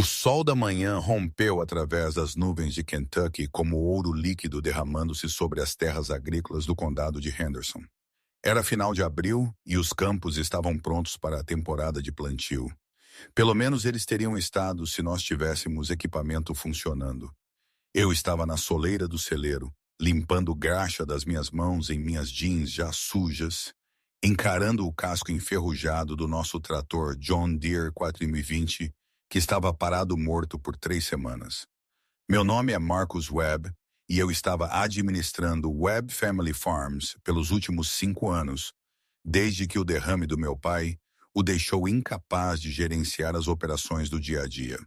O sol da manhã rompeu através das nuvens de Kentucky como ouro líquido derramando-se sobre as terras agrícolas do condado de Henderson. Era final de abril e os campos estavam prontos para a temporada de plantio. Pelo menos eles teriam estado se nós tivéssemos equipamento funcionando. Eu estava na soleira do celeiro, limpando graxa das minhas mãos em minhas jeans já sujas, encarando o casco enferrujado do nosso trator John Deere 4020, que estava parado morto por 3 semanas. Meu nome é Marcus Webb e eu estava administrando Webb Family Farms pelos últimos 5 anos, desde que o derrame do meu pai o deixou incapaz de gerenciar as operações do dia a dia.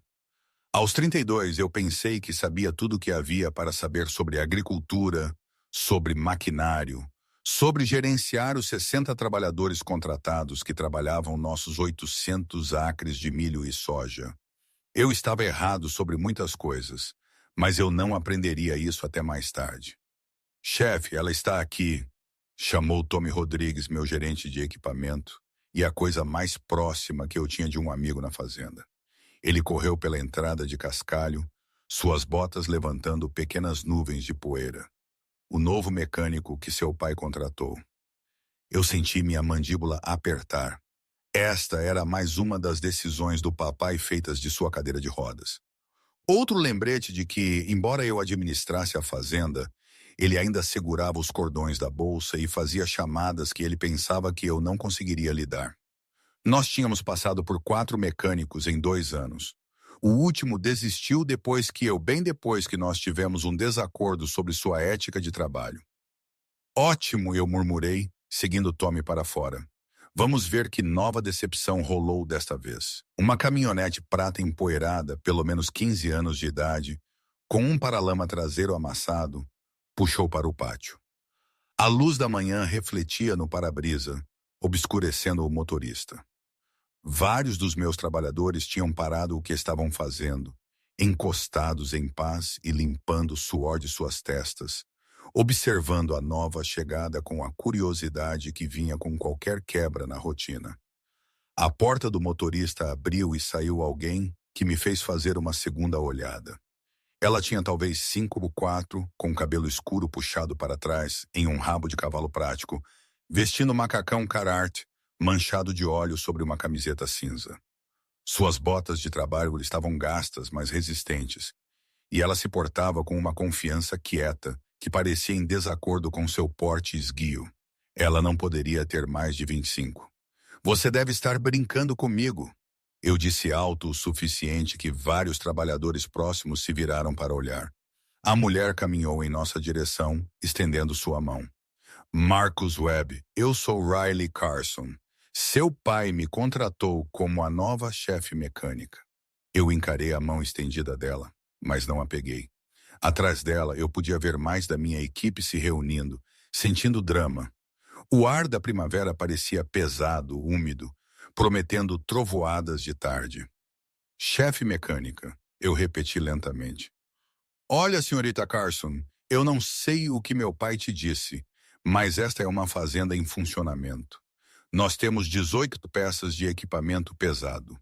Aos 32, eu pensei que sabia tudo o que havia para saber sobre agricultura, sobre maquinário, sobre gerenciar os 60 trabalhadores contratados que trabalhavam nossos 800 acres de milho e soja. Eu estava errado sobre muitas coisas, mas eu não aprenderia isso até mais tarde. Chefe, ela está aqui, chamou Tommy Rodrigues, meu gerente de equipamento, e a coisa mais próxima que eu tinha de um amigo na fazenda. Ele correu pela entrada de cascalho, suas botas levantando pequenas nuvens de poeira. O novo mecânico que seu pai contratou. Eu senti minha mandíbula apertar. Esta era mais uma das decisões do papai feitas de sua cadeira de rodas. Outro lembrete de que, embora eu administrasse a fazenda, ele ainda segurava os cordões da bolsa e fazia chamadas que ele pensava que eu não conseguiria lidar. Nós tínhamos passado por 4 mecânicos em 2 anos. O último desistiu bem depois que nós tivemos um desacordo sobre sua ética de trabalho. Ótimo, eu murmurei, seguindo Tommy para fora. Vamos ver que nova decepção rolou desta vez. Uma caminhonete prata empoeirada, pelo menos 15 anos de idade, com um paralama traseiro amassado, puxou para o pátio. A luz da manhã refletia no para-brisa, obscurecendo o motorista. Vários dos meus trabalhadores tinham parado o que estavam fazendo, encostados em paz e limpando o suor de suas testas, observando a nova chegada com a curiosidade que vinha com qualquer quebra na rotina. A porta do motorista abriu e saiu alguém que me fez fazer uma segunda olhada. Ela tinha talvez 5 ou 4, com cabelo escuro puxado para trás em um rabo de cavalo prático, vestindo macacão Carhartt, manchado de óleo sobre uma camiseta cinza. Suas botas de trabalho estavam gastas, mas resistentes, e ela se portava com uma confiança quieta, que parecia em desacordo com seu porte esguio. Ela não poderia ter mais de 25. Você deve estar brincando comigo. Eu disse alto o suficiente que vários trabalhadores próximos se viraram para olhar. A mulher caminhou em nossa direção, estendendo sua mão. Marcus Webb, eu sou Riley Carson. Seu pai me contratou como a nova chefe mecânica. Eu encarei a mão estendida dela, mas não a peguei. Atrás dela, eu podia ver mais da minha equipe se reunindo, sentindo drama. O ar da primavera parecia pesado, úmido, prometendo trovoadas de tarde. Chefe mecânica, eu repeti lentamente. Olha, senhorita Carson, eu não sei o que meu pai te disse, mas esta é uma fazenda em funcionamento. Nós temos 18 peças de equipamento pesado.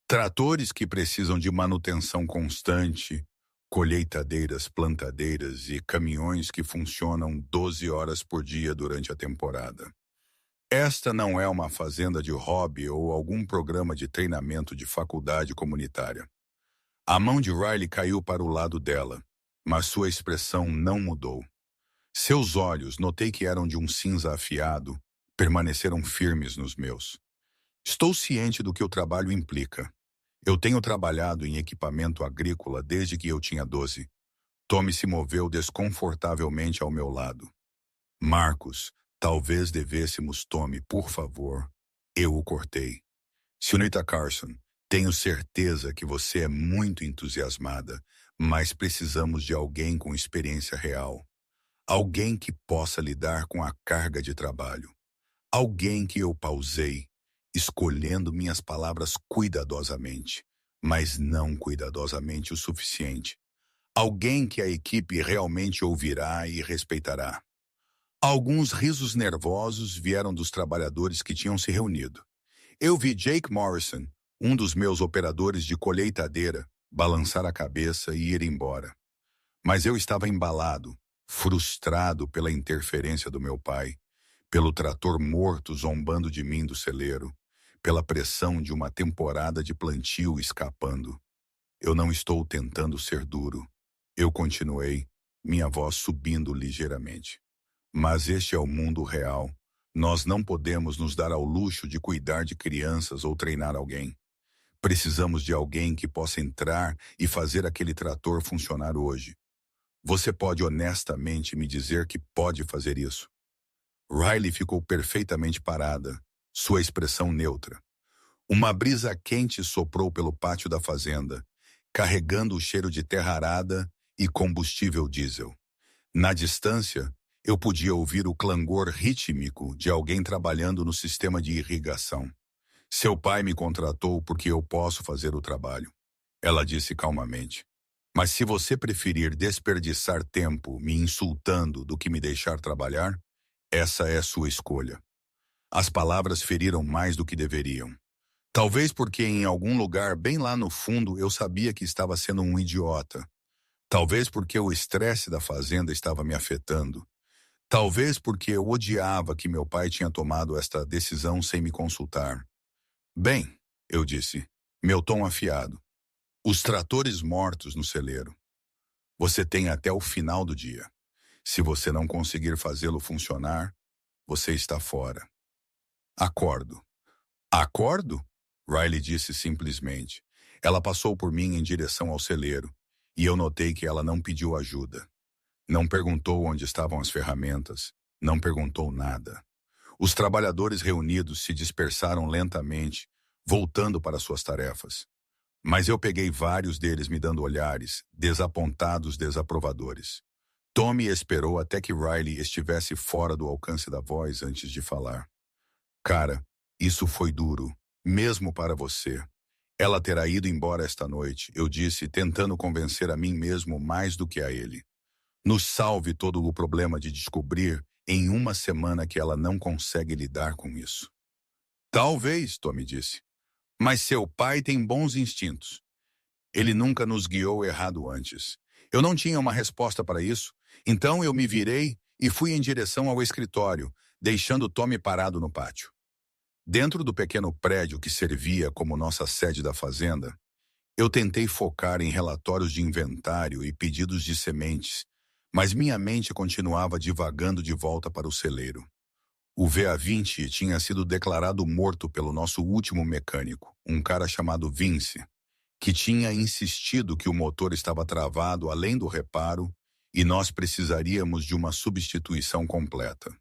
Tratores que precisam de manutenção constante, colheitadeiras, plantadeiras e caminhões que funcionam 12 horas por dia durante a temporada. Esta não é uma fazenda de hobby ou algum programa de treinamento de faculdade comunitária. A mão de Riley caiu para o lado dela, mas sua expressão não mudou. Seus olhos, notei que eram de um cinza afiado, permaneceram firmes nos meus. Estou ciente do que o trabalho implica. Eu tenho trabalhado em equipamento agrícola desde que eu tinha 12. Tommy se moveu desconfortavelmente ao meu lado. Marcus, talvez devêssemos, Tommy, por favor. Eu o cortei. Senhorita Carson, tenho certeza que você é muito entusiasmada, mas precisamos de alguém com experiência real. Alguém que possa lidar com a carga de trabalho. Alguém que eu pausei, escolhendo minhas palavras cuidadosamente, mas não cuidadosamente o suficiente. Alguém que a equipe realmente ouvirá e respeitará. Alguns risos nervosos vieram dos trabalhadores que tinham se reunido. Eu vi Jake Morrison, um dos meus operadores de colheitadeira, balançar a cabeça e ir embora. Mas eu estava embalado, frustrado pela interferência do meu pai, pelo trator morto zombando de mim do celeiro, pela pressão de uma temporada de plantio escapando. Eu não estou tentando ser duro. Eu continuei, minha voz subindo ligeiramente. Mas este é o mundo real. Nós não podemos nos dar ao luxo de cuidar de crianças ou treinar alguém. Precisamos de alguém que possa entrar e fazer aquele trator funcionar hoje. Você pode honestamente me dizer que pode fazer isso? Riley ficou perfeitamente parada, sua expressão neutra. Uma brisa quente soprou pelo pátio da fazenda, carregando o cheiro de terra arada e combustível diesel. Na distância, eu podia ouvir o clangor rítmico de alguém trabalhando no sistema de irrigação. Seu pai me contratou porque eu posso fazer o trabalho. Ela disse calmamente. Mas se você preferir desperdiçar tempo me insultando do que me deixar trabalhar, essa é sua escolha. As palavras feriram mais do que deveriam. Talvez porque em algum lugar bem lá no fundo eu sabia que estava sendo um idiota. Talvez porque o estresse da fazenda estava me afetando. Talvez porque eu odiava que meu pai tinha tomado esta decisão sem me consultar. Bem, eu disse, meu tom afiado. Os tratores mortos no celeiro. Você tem até o final do dia. Se você não conseguir fazê-lo funcionar, você está fora. Acordo. Acordo? Riley disse simplesmente. Ela passou por mim em direção ao celeiro, e eu notei que ela não pediu ajuda. Não perguntou onde estavam as ferramentas, não perguntou nada. Os trabalhadores reunidos se dispersaram lentamente, voltando para suas tarefas. Mas eu peguei vários deles me dando olhares, desapontados desaprovadores. Tommy esperou até que Riley estivesse fora do alcance da voz antes de falar. Cara, isso foi duro, mesmo para você. Ela terá ido embora esta noite, eu disse, tentando convencer a mim mesmo mais do que a ele. Nos salve todo o problema de descobrir em uma semana que ela não consegue lidar com isso. Talvez, Tommy disse. Mas seu pai tem bons instintos. Ele nunca nos guiou errado antes. Eu não tinha uma resposta para isso, então eu me virei e fui em direção ao escritório, deixando Tommy parado no pátio. Dentro do pequeno prédio que servia como nossa sede da fazenda, eu tentei focar em relatórios de inventário e pedidos de sementes, mas minha mente continuava divagando de volta para o celeiro. O VA-20 tinha sido declarado morto pelo nosso último mecânico, um cara chamado Vince, que tinha insistido que o motor estava travado além do reparo e nós precisaríamos de uma substituição completa.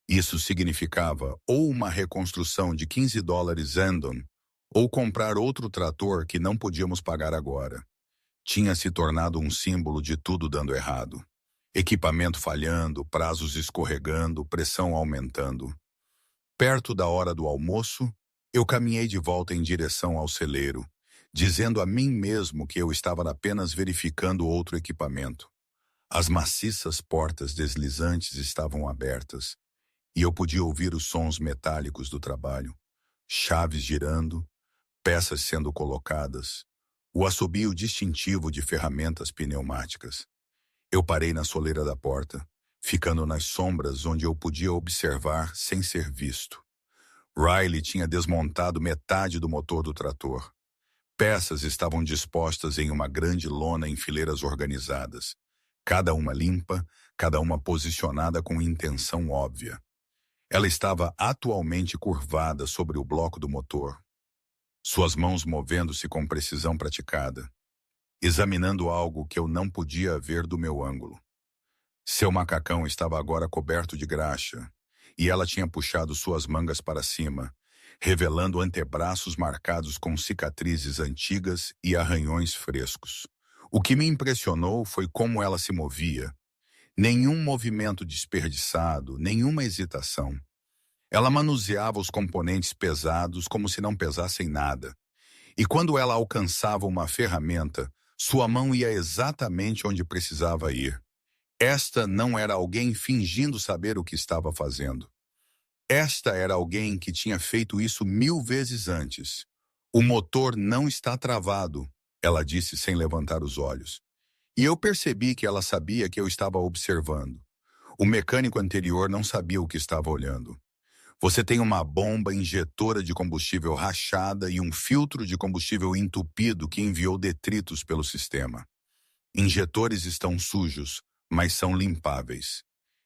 Isso significava ou uma reconstrução de $15 Andon, ou comprar outro trator que não podíamos pagar agora. Tinha se tornado um símbolo de tudo dando errado. Equipamento falhando, prazos escorregando, pressão aumentando. Perto da hora do almoço, eu caminhei de volta em direção ao celeiro, dizendo a mim mesmo que eu estava apenas verificando outro equipamento. As maciças portas deslizantes estavam abertas, e eu podia ouvir os sons metálicos do trabalho, chaves girando, peças sendo colocadas, o assobio distintivo de ferramentas pneumáticas. Eu parei na soleira da porta, ficando nas sombras onde eu podia observar sem ser visto. Riley tinha desmontado metade do motor do trator. Peças estavam dispostas em uma grande lona em fileiras organizadas, cada uma limpa, cada uma posicionada com intenção óbvia. Ela estava atualmente curvada sobre o bloco do motor, suas mãos movendo-se com precisão praticada, examinando algo que eu não podia ver do meu ângulo. Seu macacão estava agora coberto de graxa, e ela tinha puxado suas mangas para cima, revelando antebraços marcados com cicatrizes antigas e arranhões frescos. O que me impressionou foi como ela se movia. Nenhum movimento desperdiçado, nenhuma hesitação. Ela manuseava os componentes pesados como se não pesassem nada. E quando ela alcançava uma ferramenta, sua mão ia exatamente onde precisava ir. Esta não era alguém fingindo saber o que estava fazendo. Esta era alguém que tinha feito isso 1000 vezes antes. O motor não está travado, ela disse sem levantar os olhos. E eu percebi que ela sabia que eu estava observando. O mecânico anterior não sabia o que estava olhando. Você tem uma bomba injetora de combustível rachada e um filtro de combustível entupido que enviou detritos pelo sistema. Injetores estão sujos, mas são limpáveis.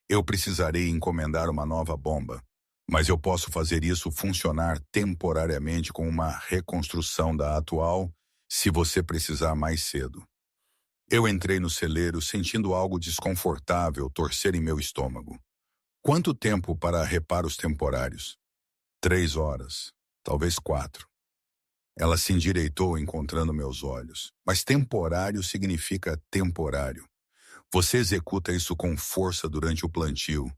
Eu precisarei encomendar uma nova bomba, mas eu posso fazer isso funcionar temporariamente com uma reconstrução da atual, se você precisar mais cedo. Eu entrei no celeiro sentindo algo desconfortável torcer em meu estômago. Quanto tempo para reparos temporários? 3 horas, talvez 4. Ela se endireitou encontrando meus olhos. Mas temporário significa temporário. Você executa isso com força durante o plantio,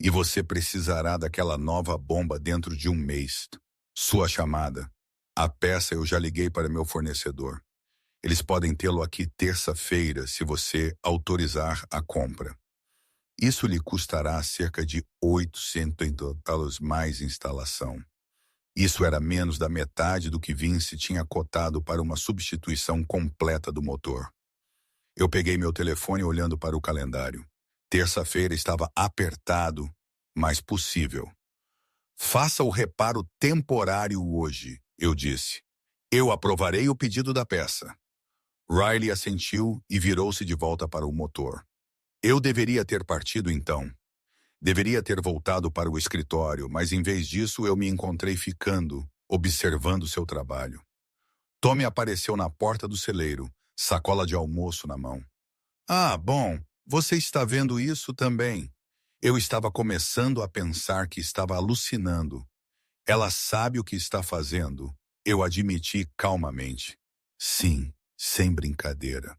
e você precisará daquela nova bomba dentro de 1 mês. Sua chamada. A peça eu já liguei para meu fornecedor. Eles podem tê-lo aqui terça-feira se você autorizar a compra. Isso lhe custará cerca de $800 mais instalação. Isso era menos da metade do que Vince tinha cotado para uma substituição completa do motor. Eu peguei meu telefone olhando para o calendário. Terça-feira estava apertado, mas possível. Faça o reparo temporário hoje, eu disse. Eu aprovarei o pedido da peça. Riley assentiu e virou-se de volta para o motor. Eu deveria ter partido então. Deveria ter voltado para o escritório, mas em vez disso eu me encontrei ficando, observando seu trabalho. Tommy apareceu na porta do celeiro, sacola de almoço na mão. Ah, bom, você está vendo isso também. Eu estava começando a pensar que estava alucinando. Ela sabe o que está fazendo, eu admiti calmamente. Sim, sem brincadeira.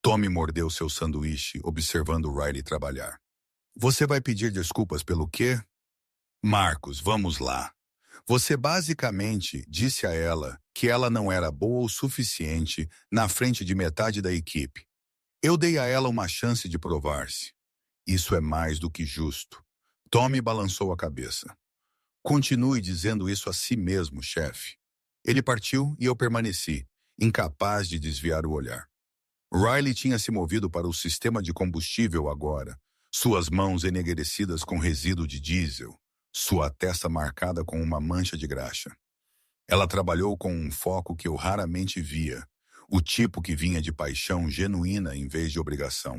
Tommy mordeu seu sanduíche, observando Riley trabalhar. Você vai pedir desculpas pelo quê? Marcos, vamos lá. Você basicamente disse a ela que ela não era boa o suficiente na frente de metade da equipe. Eu dei a ela uma chance de provar-se. Isso é mais do que justo. Tommy balançou a cabeça. Continue dizendo isso a si mesmo, chefe. Ele partiu e eu permaneci, incapaz de desviar o olhar. Riley tinha se movido para o sistema de combustível agora, suas mãos enegrecidas com resíduo de diesel, sua testa marcada com uma mancha de graxa. Ela trabalhou com um foco que eu raramente via, o tipo que vinha de paixão genuína em vez de obrigação.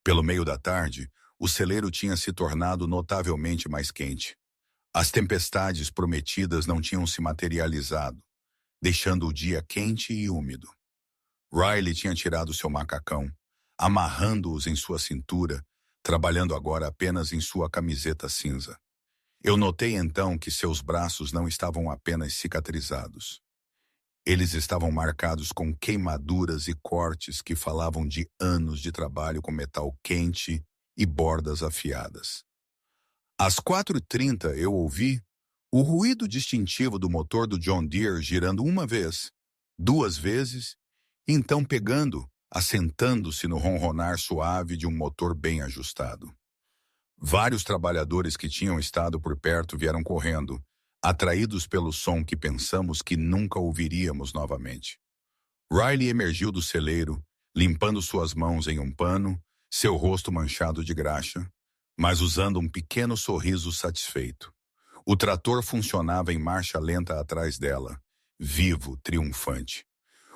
Pelo meio da tarde, o celeiro tinha se tornado notavelmente mais quente. As tempestades prometidas não tinham se materializado, deixando o dia quente e úmido. Riley tinha tirado seu macacão, amarrando-os em sua cintura, trabalhando agora apenas em sua camiseta cinza. Eu notei então que seus braços não estavam apenas cicatrizados. Eles estavam marcados com queimaduras e cortes que falavam de anos de trabalho com metal quente e bordas afiadas. Às 4h30 eu ouvi o ruído distintivo do motor do John Deere girando uma vez, 2 vezes, então pegando, assentando-se no ronronar suave de um motor bem ajustado. Vários trabalhadores que tinham estado por perto vieram correndo, atraídos pelo som que pensamos que nunca ouviríamos novamente. Riley emergiu do celeiro, limpando suas mãos em um pano, seu rosto manchado de graxa, mas usando um pequeno sorriso satisfeito. O trator funcionava em marcha lenta atrás dela, vivo, triunfante.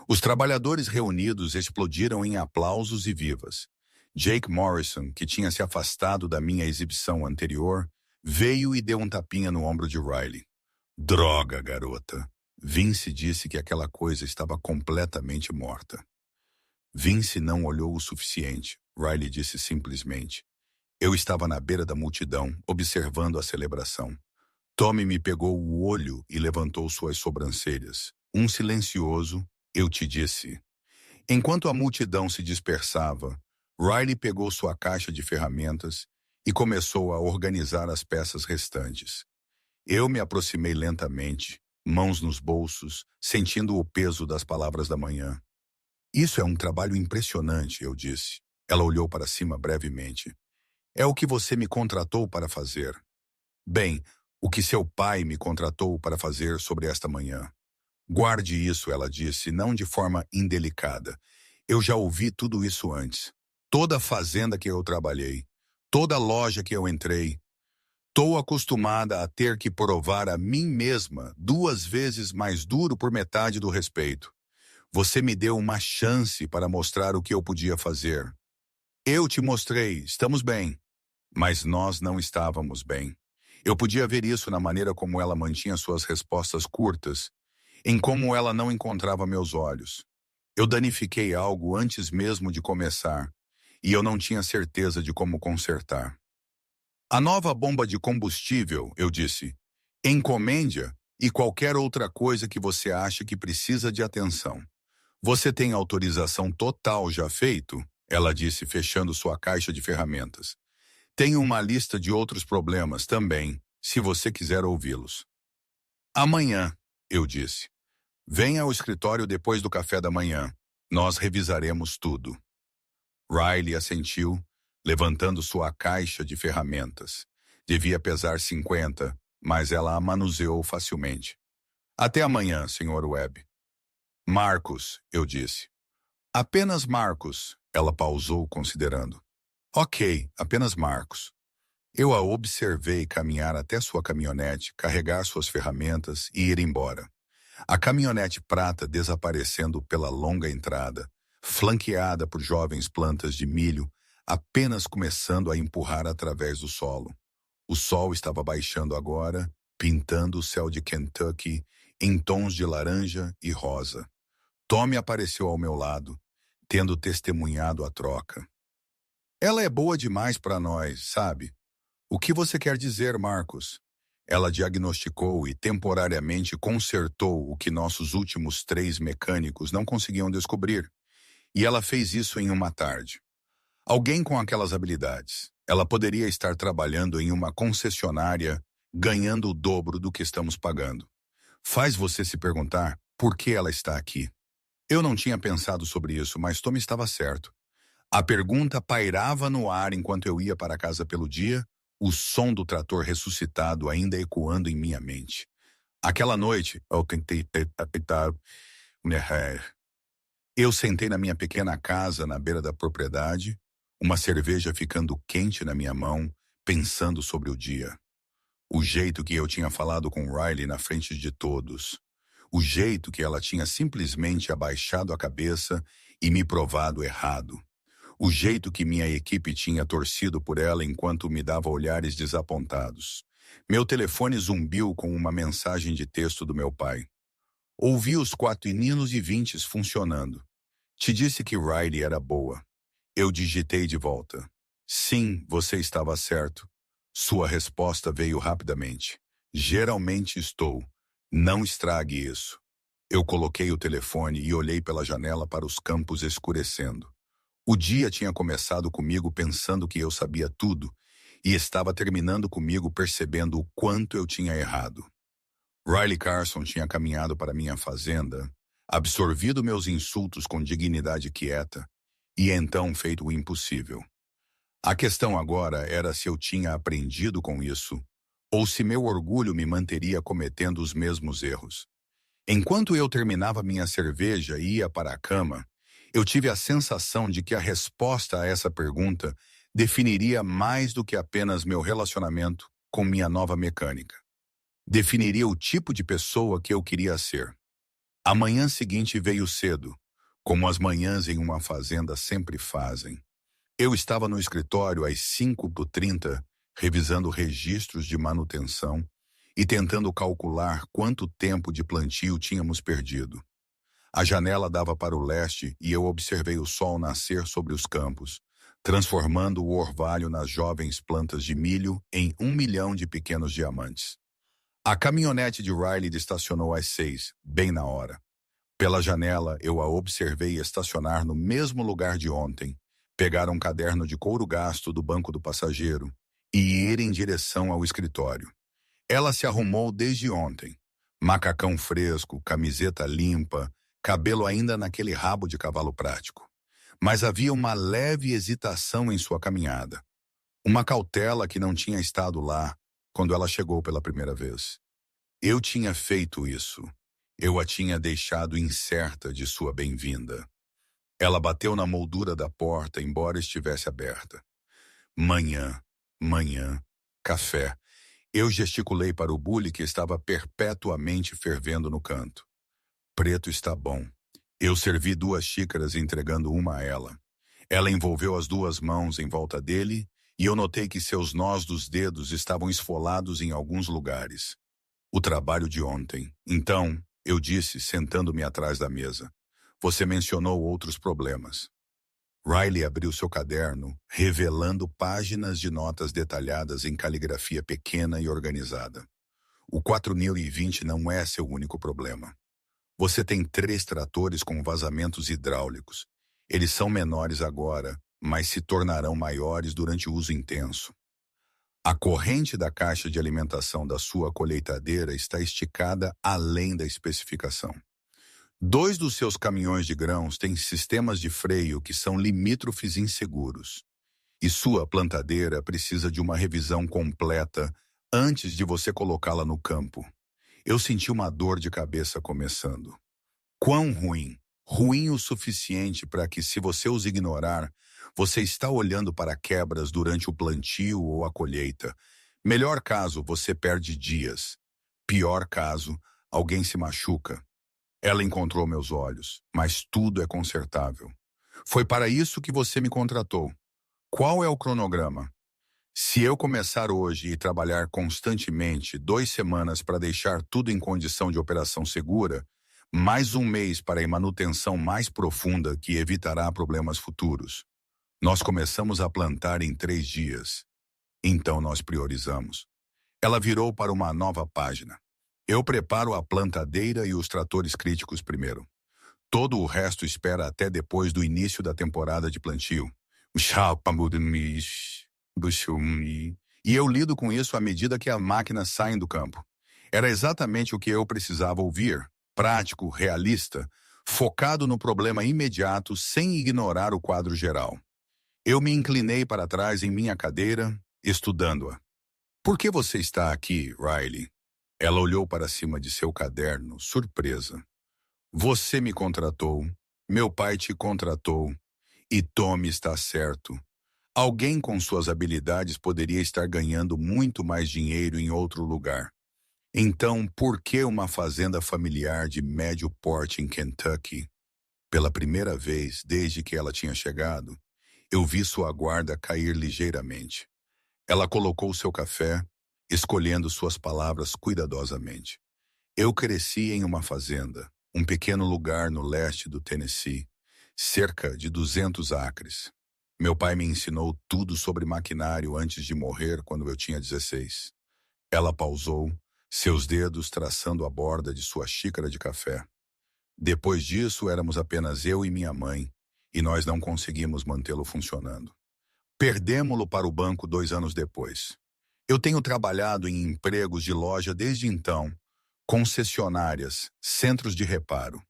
Os trabalhadores reunidos explodiram em aplausos e vivas. Jake Morrison, que tinha se afastado da minha exibição anterior, veio e deu um tapinha no ombro de Riley. Droga, garota. Vince disse que aquela coisa estava completamente morta. Vince não olhou o suficiente, Riley disse simplesmente. Eu estava na beira da multidão, observando a celebração. Tommy me pegou o olho e levantou suas sobrancelhas. Um silencioso, eu te disse. Enquanto a multidão se dispersava, Riley pegou sua caixa de ferramentas e começou a organizar as peças restantes. Eu me aproximei lentamente, mãos nos bolsos, sentindo o peso das palavras da manhã. Isso é um trabalho impressionante, eu disse. Ela olhou para cima brevemente. É o que você me contratou para fazer. Bem, o que seu pai me contratou para fazer sobre esta manhã. Guarde isso, ela disse, não de forma indelicada. Eu já ouvi tudo isso antes. Toda fazenda que eu trabalhei, toda loja que eu entrei, estou acostumada a ter que provar a mim mesma 2 vezes mais duro por metade do respeito. Você me deu uma chance para mostrar o que eu podia fazer. Eu te mostrei, estamos bem. Mas nós não estávamos bem. Eu podia ver isso na maneira como ela mantinha suas respostas curtas, em como ela não encontrava meus olhos. Eu danifiquei algo antes mesmo de começar, e eu não tinha certeza de como consertar. A nova bomba de combustível, eu disse, encomende-a e qualquer outra coisa que você acha que precisa de atenção. Você tem autorização total já feito? Ela disse, fechando sua caixa de ferramentas. Tenho uma lista de outros problemas também, se você quiser ouvi-los. Amanhã, eu disse. Venha ao escritório depois do café da manhã. Nós revisaremos tudo. Riley assentiu, levantando sua caixa de ferramentas. Devia pesar 50, mas ela a manuseou facilmente. Até amanhã, Sr. Webb. Marcos, eu disse. Apenas Marcos, ela pausou considerando. Ok, apenas Marcos. Eu a observei caminhar até sua caminhonete, carregar suas ferramentas e ir embora. A caminhonete prata desaparecendo pela longa entrada, flanqueada por jovens plantas de milho, apenas começando a empurrar através do solo. O sol estava baixando agora, pintando o céu de Kentucky em tons de laranja e rosa. Tommy apareceu ao meu lado, tendo testemunhado a troca. Ela é boa demais para nós, sabe? O que você quer dizer, Marcos? Ela diagnosticou e temporariamente consertou o que nossos últimos 3 mecânicos não conseguiam descobrir. E ela fez isso em uma tarde. Alguém com aquelas habilidades. Ela poderia estar trabalhando em uma concessionária, ganhando o dobro do que estamos pagando. Faz você se perguntar por que ela está aqui. Eu não tinha pensado sobre isso, mas Tom estava certo. A pergunta pairava no ar enquanto eu ia para casa pelo dia, o som do trator ressuscitado ainda ecoando em minha mente. Aquela noite, eu sentei na minha pequena casa na beira da propriedade, uma cerveja ficando quente na minha mão, pensando sobre o dia. O jeito que eu tinha falado com Riley na frente de todos. O jeito que ela tinha simplesmente abaixado a cabeça e me provado errado. O jeito que minha equipe tinha torcido por ela enquanto me dava olhares desapontados. Meu telefone zumbiu com uma mensagem de texto do meu pai. Ouvi os 4 ninos e 20 funcionando. Te disse que Riley era boa. Eu digitei de volta. Sim, você estava certo. Sua resposta veio rapidamente. Geralmente estou. Não estrague isso. Eu coloquei o telefone e olhei pela janela para os campos escurecendo. O dia tinha começado comigo pensando que eu sabia tudo e estava terminando comigo percebendo o quanto eu tinha errado. Riley Carson tinha caminhado para minha fazenda, absorvido meus insultos com dignidade quieta e então feito o impossível. A questão agora era se eu tinha aprendido com isso ou se meu orgulho me manteria cometendo os mesmos erros. Enquanto eu terminava minha cerveja e ia para a cama, eu tive a sensação de que a resposta a essa pergunta definiria mais do que apenas meu relacionamento com minha nova mecânica. Definiria o tipo de pessoa que eu queria ser. A manhã seguinte veio cedo, como as manhãs em uma fazenda sempre fazem. Eu estava no escritório às 5h30, revisando registros de manutenção e tentando calcular quanto tempo de plantio tínhamos perdido. A janela dava para o leste e eu observei o sol nascer sobre os campos, transformando o orvalho nas jovens plantas de milho em 1 milhão de pequenos diamantes. A caminhonete de Riley estacionou às 6, bem na hora. Pela janela, eu a observei estacionar no mesmo lugar de ontem, pegar um caderno de couro gasto do banco do passageiro e ir em direção ao escritório. Ela se arrumou desde ontem. Macacão fresco, camiseta limpa, cabelo ainda naquele rabo de cavalo prático. Mas havia uma leve hesitação em sua caminhada. Uma cautela que não tinha estado lá quando ela chegou pela primeira vez. Eu tinha feito isso. Eu a tinha deixado incerta de sua bem-vinda. Ela bateu na moldura da porta, embora estivesse aberta. Manhã, manhã, café. Eu gesticulei para o bule que estava perpetuamente fervendo no canto. Preto está bom. Eu servi 2 xícaras, entregando uma a ela. Ela envolveu as 2 mãos em volta dele e eu notei que seus nós dos dedos estavam esfolados em alguns lugares. O trabalho de ontem. Então, eu disse, sentando-me atrás da mesa. Você mencionou outros problemas. Riley abriu seu caderno, revelando páginas de notas detalhadas em caligrafia pequena e organizada. O 4020 não é seu único problema. Você tem 3 tratores com vazamentos hidráulicos. Eles são menores agora, mas se tornarão maiores durante o uso intenso. A corrente da caixa de alimentação da sua colheitadeira está esticada além da especificação. 2 dos seus caminhões de grãos têm sistemas de freio que são limítrofes inseguros. E sua plantadeira precisa de uma revisão completa antes de você colocá-la no campo. Eu senti uma dor de cabeça começando. Quão ruim? Ruim o suficiente para que, se você os ignorar, você está olhando para quebras durante o plantio ou a colheita. Melhor caso, você perde dias. Pior caso, alguém se machuca. Ela encontrou meus olhos, mas tudo é consertável. Foi para isso que você me contratou. Qual é o cronograma? Se eu começar hoje e trabalhar constantemente 2 semanas para deixar tudo em condição de operação segura, mais 1 mês para a manutenção mais profunda que evitará problemas futuros. Nós começamos a plantar em 3 dias. Então nós priorizamos. Ela virou para uma nova página. Eu preparo a plantadeira e os tratores críticos primeiro. Todo o resto espera até depois do início da temporada de plantio. E eu lido com isso à medida que as máquinas saem do campo. Era exatamente o que eu precisava ouvir, prático, realista, focado no problema imediato sem ignorar o quadro geral. Eu me inclinei para trás em minha cadeira, estudando-a. Por que você está aqui, Riley? Ela olhou para cima de seu caderno, surpresa. Você me contratou, meu pai te contratou, e Tommy está certo. Alguém com suas habilidades poderia estar ganhando muito mais dinheiro em outro lugar. Então, por que uma fazenda familiar de médio porte em Kentucky? Pela primeira vez desde que ela tinha chegado, eu vi sua guarda cair ligeiramente. Ela colocou seu café, escolhendo suas palavras cuidadosamente. Eu cresci em uma fazenda, um pequeno lugar no leste do Tennessee, cerca de 200 acres. Meu pai me ensinou tudo sobre maquinário antes de morrer quando eu tinha 16. Ela pausou, seus dedos traçando a borda de sua xícara de café. Depois disso, éramos apenas eu e minha mãe, e nós não conseguimos mantê-lo funcionando. Perdemos-lo para o banco 2 anos depois. Eu tenho trabalhado em empregos de loja desde então, concessionárias, centros de reparo.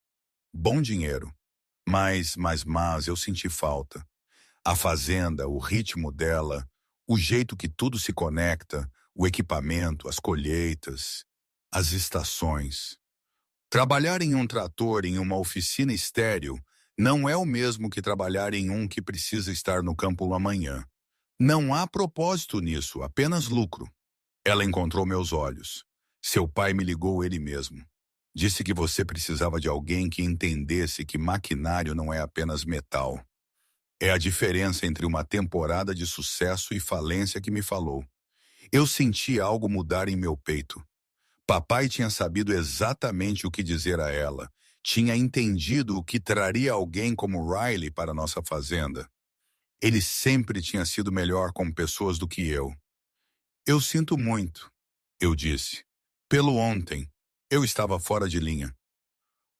Bom dinheiro, mas eu senti falta. A fazenda, o ritmo dela, o jeito que tudo se conecta, o equipamento, as colheitas, as estações. Trabalhar em um trator em uma oficina estéril não é o mesmo que trabalhar em um que precisa estar no campo amanhã. Não há propósito nisso, apenas lucro. Ela encontrou meus olhos. Seu pai me ligou ele mesmo. Disse que você precisava de alguém que entendesse que maquinário não é apenas metal. É a diferença entre uma temporada de sucesso e falência que me falou. Eu senti algo mudar em meu peito. Papai tinha sabido exatamente o que dizer a ela. Tinha entendido o que traria alguém como Riley para nossa fazenda. Ele sempre tinha sido melhor com pessoas do que eu. Eu sinto muito, eu disse. Pelo ontem, eu estava fora de linha.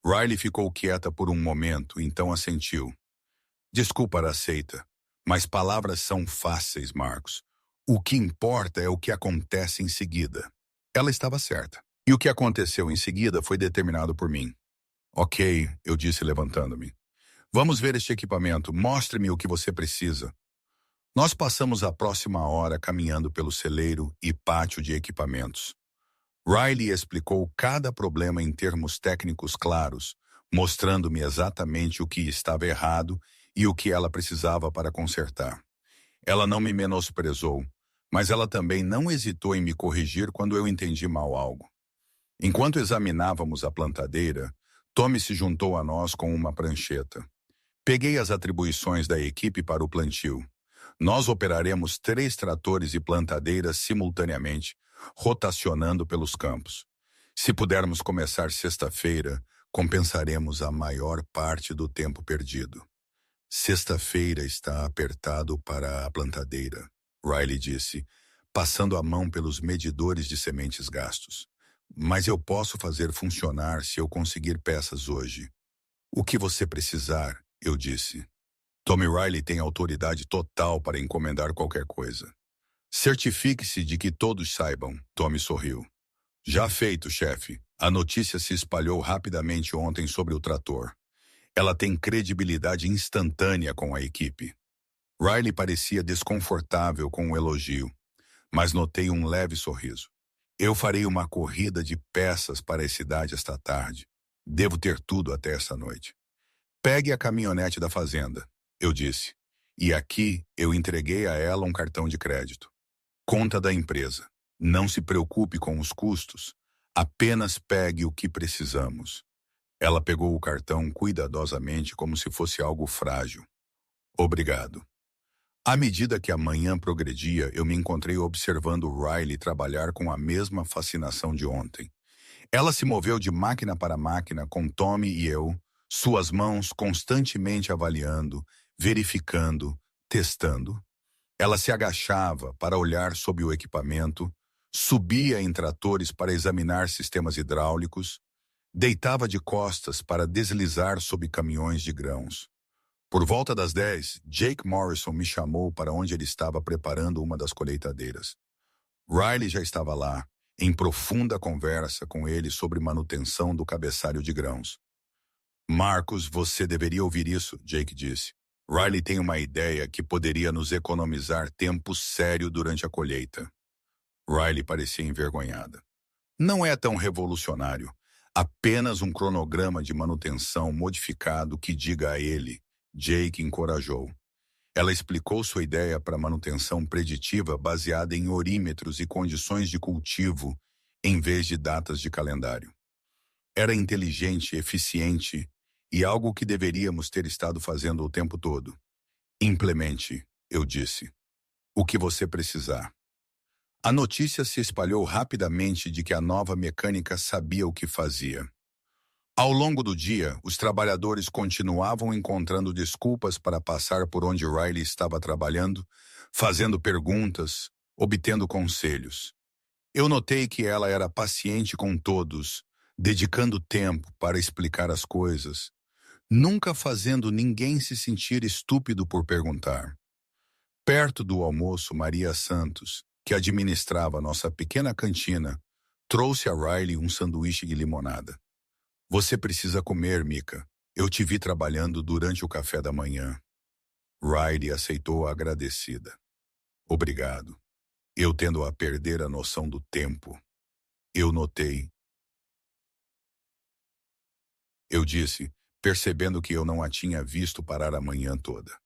Riley ficou quieta por um momento, então assentiu. Desculpa, Araceita, mas palavras são fáceis, Marcos. O que importa é o que acontece em seguida. Ela estava certa. E o que aconteceu em seguida foi determinado por mim. Ok, eu disse levantando-me. Vamos ver este equipamento. Mostre-me o que você precisa. Nós passamos a próxima hora caminhando pelo celeiro e pátio de equipamentos. Riley explicou cada problema em termos técnicos claros, mostrando-me exatamente o que estava errado e o que ela precisava para consertar. Ela não me menosprezou, mas ela também não hesitou em me corrigir quando eu entendi mal algo. Enquanto examinávamos a plantadeira, Tommy se juntou a nós com uma prancheta. Peguei as atribuições da equipe para o plantio. Nós operaremos 3 tratores e plantadeiras simultaneamente, rotacionando pelos campos. Se pudermos começar sexta-feira, compensaremos a maior parte do tempo perdido. Sexta-feira está apertado para a plantadeira, Riley disse, passando a mão pelos medidores de sementes gastos. Mas eu posso fazer funcionar se eu conseguir peças hoje. O que você precisar, eu disse. Tommy Riley tem autoridade total para encomendar qualquer coisa. Certifique-se de que todos saibam, Tommy sorriu. Já feito, chefe. A notícia se espalhou rapidamente ontem sobre o trator. Ela tem credibilidade instantânea com a equipe. Riley parecia desconfortável com o elogio, mas notei um leve sorriso. Eu farei uma corrida de peças para a cidade esta tarde. Devo ter tudo até esta noite. Pegue a caminhonete da fazenda, eu disse. E aqui eu entreguei a ela um cartão de crédito. Conta da empresa. Não se preocupe com os custos. Apenas pegue o que precisamos. Ela pegou o cartão cuidadosamente como se fosse algo frágil. Obrigado. À medida que a manhã progredia, eu me encontrei observando Riley trabalhar com a mesma fascinação de ontem. Ela se moveu de máquina para máquina com Tommy e eu, suas mãos constantemente avaliando, verificando, testando. Ela se agachava para olhar sob o equipamento, subia em tratores para examinar sistemas hidráulicos, deitava de costas para deslizar sob caminhões de grãos. Por volta das 10, Jake Morrison me chamou para onde ele estava preparando uma das colheitadeiras. Riley já estava lá, em profunda conversa com ele sobre manutenção do cabeçalho de grãos. Marcos, você deveria ouvir isso, Jake disse. Riley tem uma ideia que poderia nos economizar tempo sério durante a colheita. Riley parecia envergonhada. Não é tão revolucionário. Apenas um cronograma de manutenção modificado que diga a ele, Jake encorajou. Ela explicou sua ideia para manutenção preditiva baseada em orímetros e condições de cultivo, em vez de datas de calendário. Era inteligente, eficiente e algo que deveríamos ter estado fazendo o tempo todo. Implemente, eu disse. O que você precisar. A notícia se espalhou rapidamente de que a nova mecânica sabia o que fazia. Ao longo do dia, os trabalhadores continuavam encontrando desculpas para passar por onde Riley estava trabalhando, fazendo perguntas, obtendo conselhos. Eu notei que ela era paciente com todos, dedicando tempo para explicar as coisas, nunca fazendo ninguém se sentir estúpido por perguntar. Perto do almoço, Maria Santos, que administrava nossa pequena cantina, trouxe a Riley um sanduíche de limonada. Você precisa comer, Mika. Eu te vi trabalhando durante o café da manhã. Riley aceitou agradecida. Obrigado. Eu tendo a perder a noção do tempo. Eu notei. Eu disse, percebendo que eu não a tinha visto parar a manhã toda.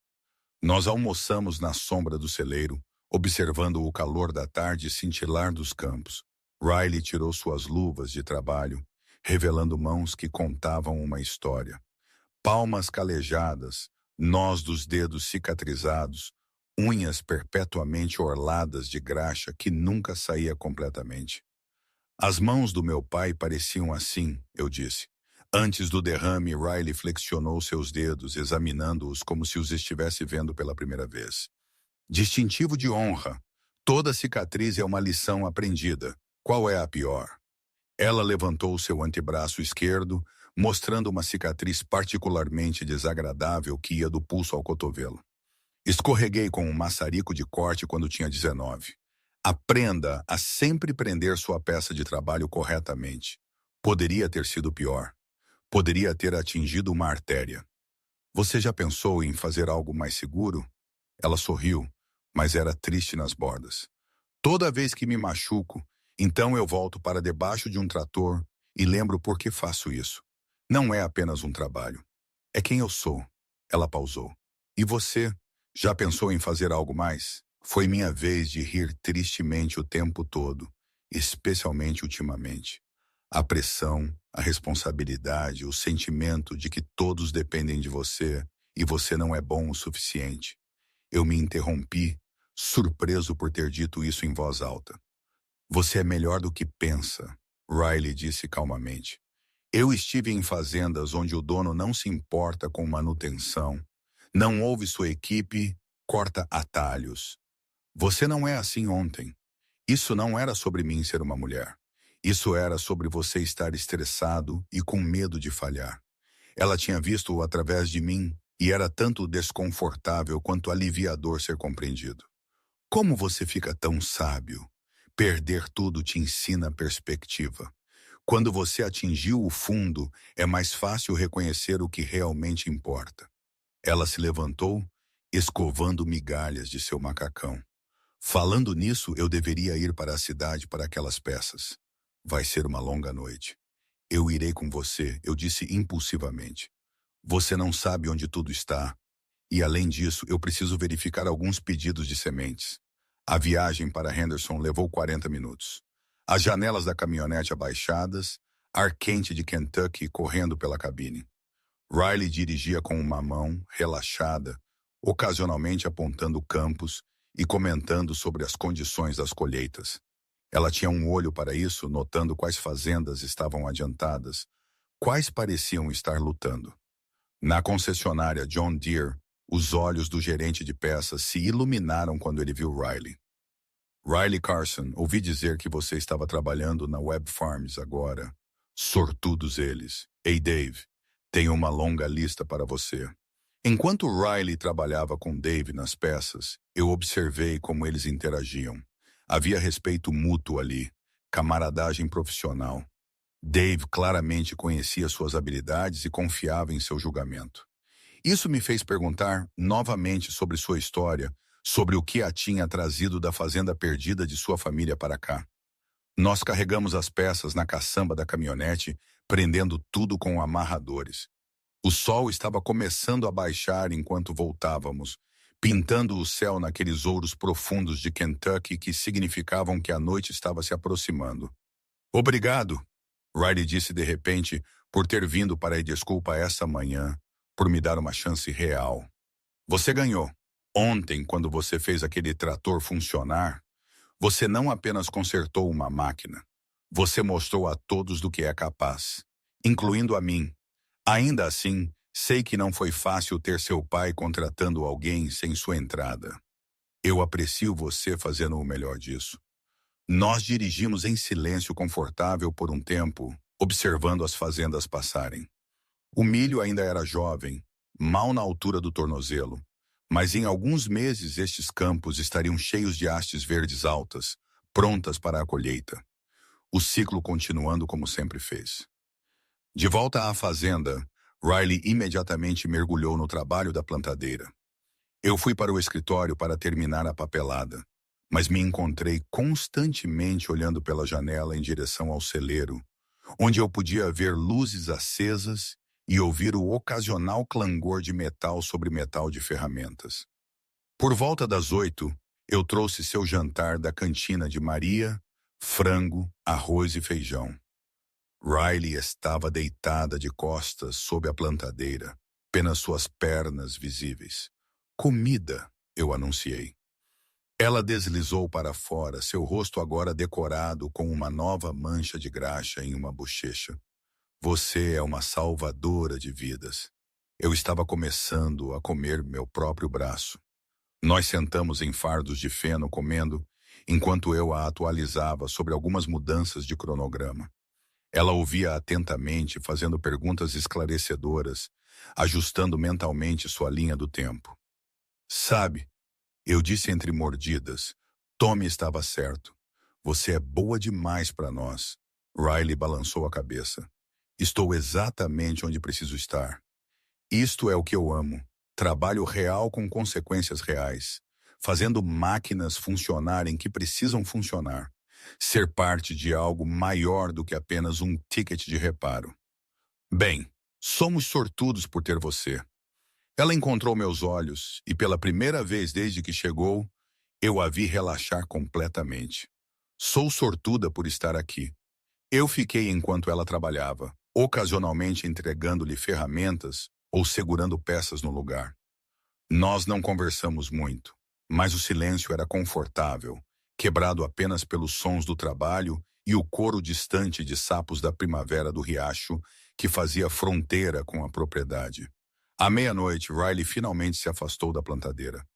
Nós almoçamos na sombra do celeiro, observando o calor da tarde cintilar dos campos. Riley tirou suas luvas de trabalho, revelando mãos que contavam uma história. Palmas calejadas, nós dos dedos cicatrizados, unhas perpetuamente orladas de graxa que nunca saía completamente. As mãos do meu pai pareciam assim, eu disse. Antes do derrame, Riley flexionou seus dedos, examinando-os como se os estivesse vendo pela primeira vez. Distintivo de honra. Toda cicatriz é uma lição aprendida. Qual é a pior? Ela levantou seu antebraço esquerdo, mostrando uma cicatriz particularmente desagradável que ia do pulso ao cotovelo. Escorreguei com um maçarico de corte quando tinha 19. Aprenda a sempre prender sua peça de trabalho corretamente. Poderia ter sido pior. Poderia ter atingido uma artéria. Você já pensou em fazer algo mais seguro? Ela sorriu, mas era triste nas bordas. Toda vez que me machuco, Então eu volto para debaixo de um trator e lembro por que faço isso. Não é apenas um trabalho. É quem eu sou. Ela pausou. E você? Já pensou em fazer algo mais? Foi minha vez de rir tristemente o tempo todo, especialmente ultimamente. A pressão, a responsabilidade, o sentimento de que todos dependem de você e você não é bom o suficiente. Eu me interrompi, surpreso por ter dito isso em voz alta. Você é melhor do que pensa, Riley disse calmamente. Eu estive em fazendas onde o dono não se importa com manutenção, não ouve sua equipe, corta atalhos. Você não é assim ontem. Isso não era sobre mim ser uma mulher. Isso era sobre você estar estressado e com medo de falhar. Ela tinha visto-o através de mim e era tanto desconfortável quanto aliviador ser compreendido. Como você fica tão sábio? Perder tudo te ensina perspectiva. Quando você atingiu o fundo, é mais fácil reconhecer o que realmente importa. Ela se levantou, escovando migalhas de seu macacão. Falando nisso, eu deveria ir para a cidade para aquelas peças. Vai ser uma longa noite. Eu irei com você, eu disse impulsivamente. Você não sabe onde tudo está. E além disso, eu preciso verificar alguns pedidos de sementes. A viagem para Henderson levou 40 minutos. As janelas da caminhonete abaixadas, ar quente de Kentucky correndo pela cabine. Riley dirigia com uma mão, relaxada, ocasionalmente apontando campos e comentando sobre as condições das colheitas. Ela tinha um olho para isso, notando quais fazendas estavam adiantadas, quais pareciam estar lutando. Na concessionária John Deere, os olhos do gerente de peças se iluminaram quando ele viu Riley. Riley Carson, ouvi dizer que você estava trabalhando na Webb Farms agora. Sortudos eles. Ei, Dave, tenho uma longa lista para você. Enquanto Riley trabalhava com Dave nas peças, eu observei como eles interagiam. Havia respeito mútuo ali, camaradagem profissional. Dave claramente conhecia suas habilidades e confiava em seu julgamento. Isso me fez perguntar novamente sobre sua história, sobre o que a tinha trazido da fazenda perdida de sua família para cá. Nós carregamos as peças na caçamba da caminhonete, prendendo tudo com amarradores. O sol estava começando a baixar enquanto voltávamos, pintando o céu naqueles ouros profundos de Kentucky que significavam que a noite estava se aproximando. Obrigado, Riley disse de repente, por ter vindo para a desculpa essa manhã, por me dar uma chance real. Você ganhou. Ontem, quando você fez aquele trator funcionar, você não apenas consertou uma máquina, você mostrou a todos do que é capaz, incluindo a mim. Ainda assim, sei que não foi fácil ter seu pai contratando alguém sem sua entrada. Eu aprecio você fazendo o melhor disso. Nós dirigimos em silêncio confortável por um tempo, observando as fazendas passarem. O milho ainda era jovem, mal na altura do tornozelo, mas em alguns meses estes campos estariam cheios de hastes verdes altas, prontas para a colheita. O ciclo continuando como sempre fez. De volta à fazenda, Riley imediatamente mergulhou no trabalho da plantadeira. Eu fui para o escritório para terminar a papelada, mas me encontrei constantemente olhando pela janela em direção ao celeiro, onde eu podia ver luzes acesas e ouvir o ocasional clangor de metal sobre metal de ferramentas. Por volta das 8, eu trouxe seu jantar da cantina de Maria, frango, arroz e feijão. Riley estava deitada de costas sob a plantadeira, apenas suas pernas visíveis. Comida, eu anunciei. Ela deslizou para fora, seu rosto agora decorado com uma nova mancha de graxa em uma bochecha. Você é uma salvadora de vidas. Eu estava começando a comer meu próprio braço. Nós sentamos em fardos de feno comendo, enquanto eu a atualizava sobre algumas mudanças de cronograma. Ela ouvia atentamente, fazendo perguntas esclarecedoras, ajustando mentalmente sua linha do tempo. Sabe, eu disse entre mordidas, Tommy estava certo. Você é boa demais para nós. Riley balançou a cabeça. Estou exatamente onde preciso estar. Isto é o que eu amo. Trabalho real com consequências reais. Fazendo máquinas funcionarem que precisam funcionar. ser parte de algo maior do que apenas um ticket de reparo. Bem, somos sortudos por ter você. Ela encontrou meus olhos e, pela primeira vez desde que chegou, eu a vi relaxar completamente. Sou sortuda por estar aqui. Eu fiquei enquanto ela trabalhava, ocasionalmente entregando-lhe ferramentas ou segurando peças no lugar. Nós não conversamos muito, mas o silêncio era confortável, quebrado apenas pelos sons do trabalho e o coro distante de sapos da primavera do riacho que fazia fronteira com a propriedade. À meia-noite, Riley finalmente se afastou da plantadeira.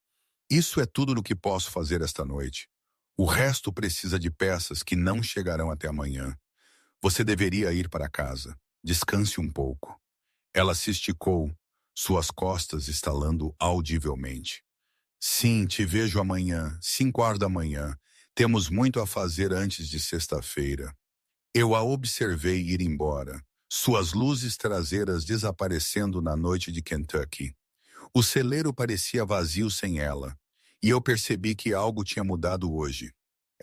Isso é tudo o que posso fazer esta noite. O resto precisa de peças que não chegarão até amanhã. Você deveria ir para casa. Descanse um pouco. Ela se esticou, suas costas estalando audivelmente. Sim, te vejo amanhã, 5 horas da manhã. Temos muito a fazer antes de sexta-feira. Eu a observei ir embora, suas luzes traseiras desaparecendo na noite de Kentucky. O celeiro parecia vazio sem ela, e eu percebi que algo tinha mudado hoje.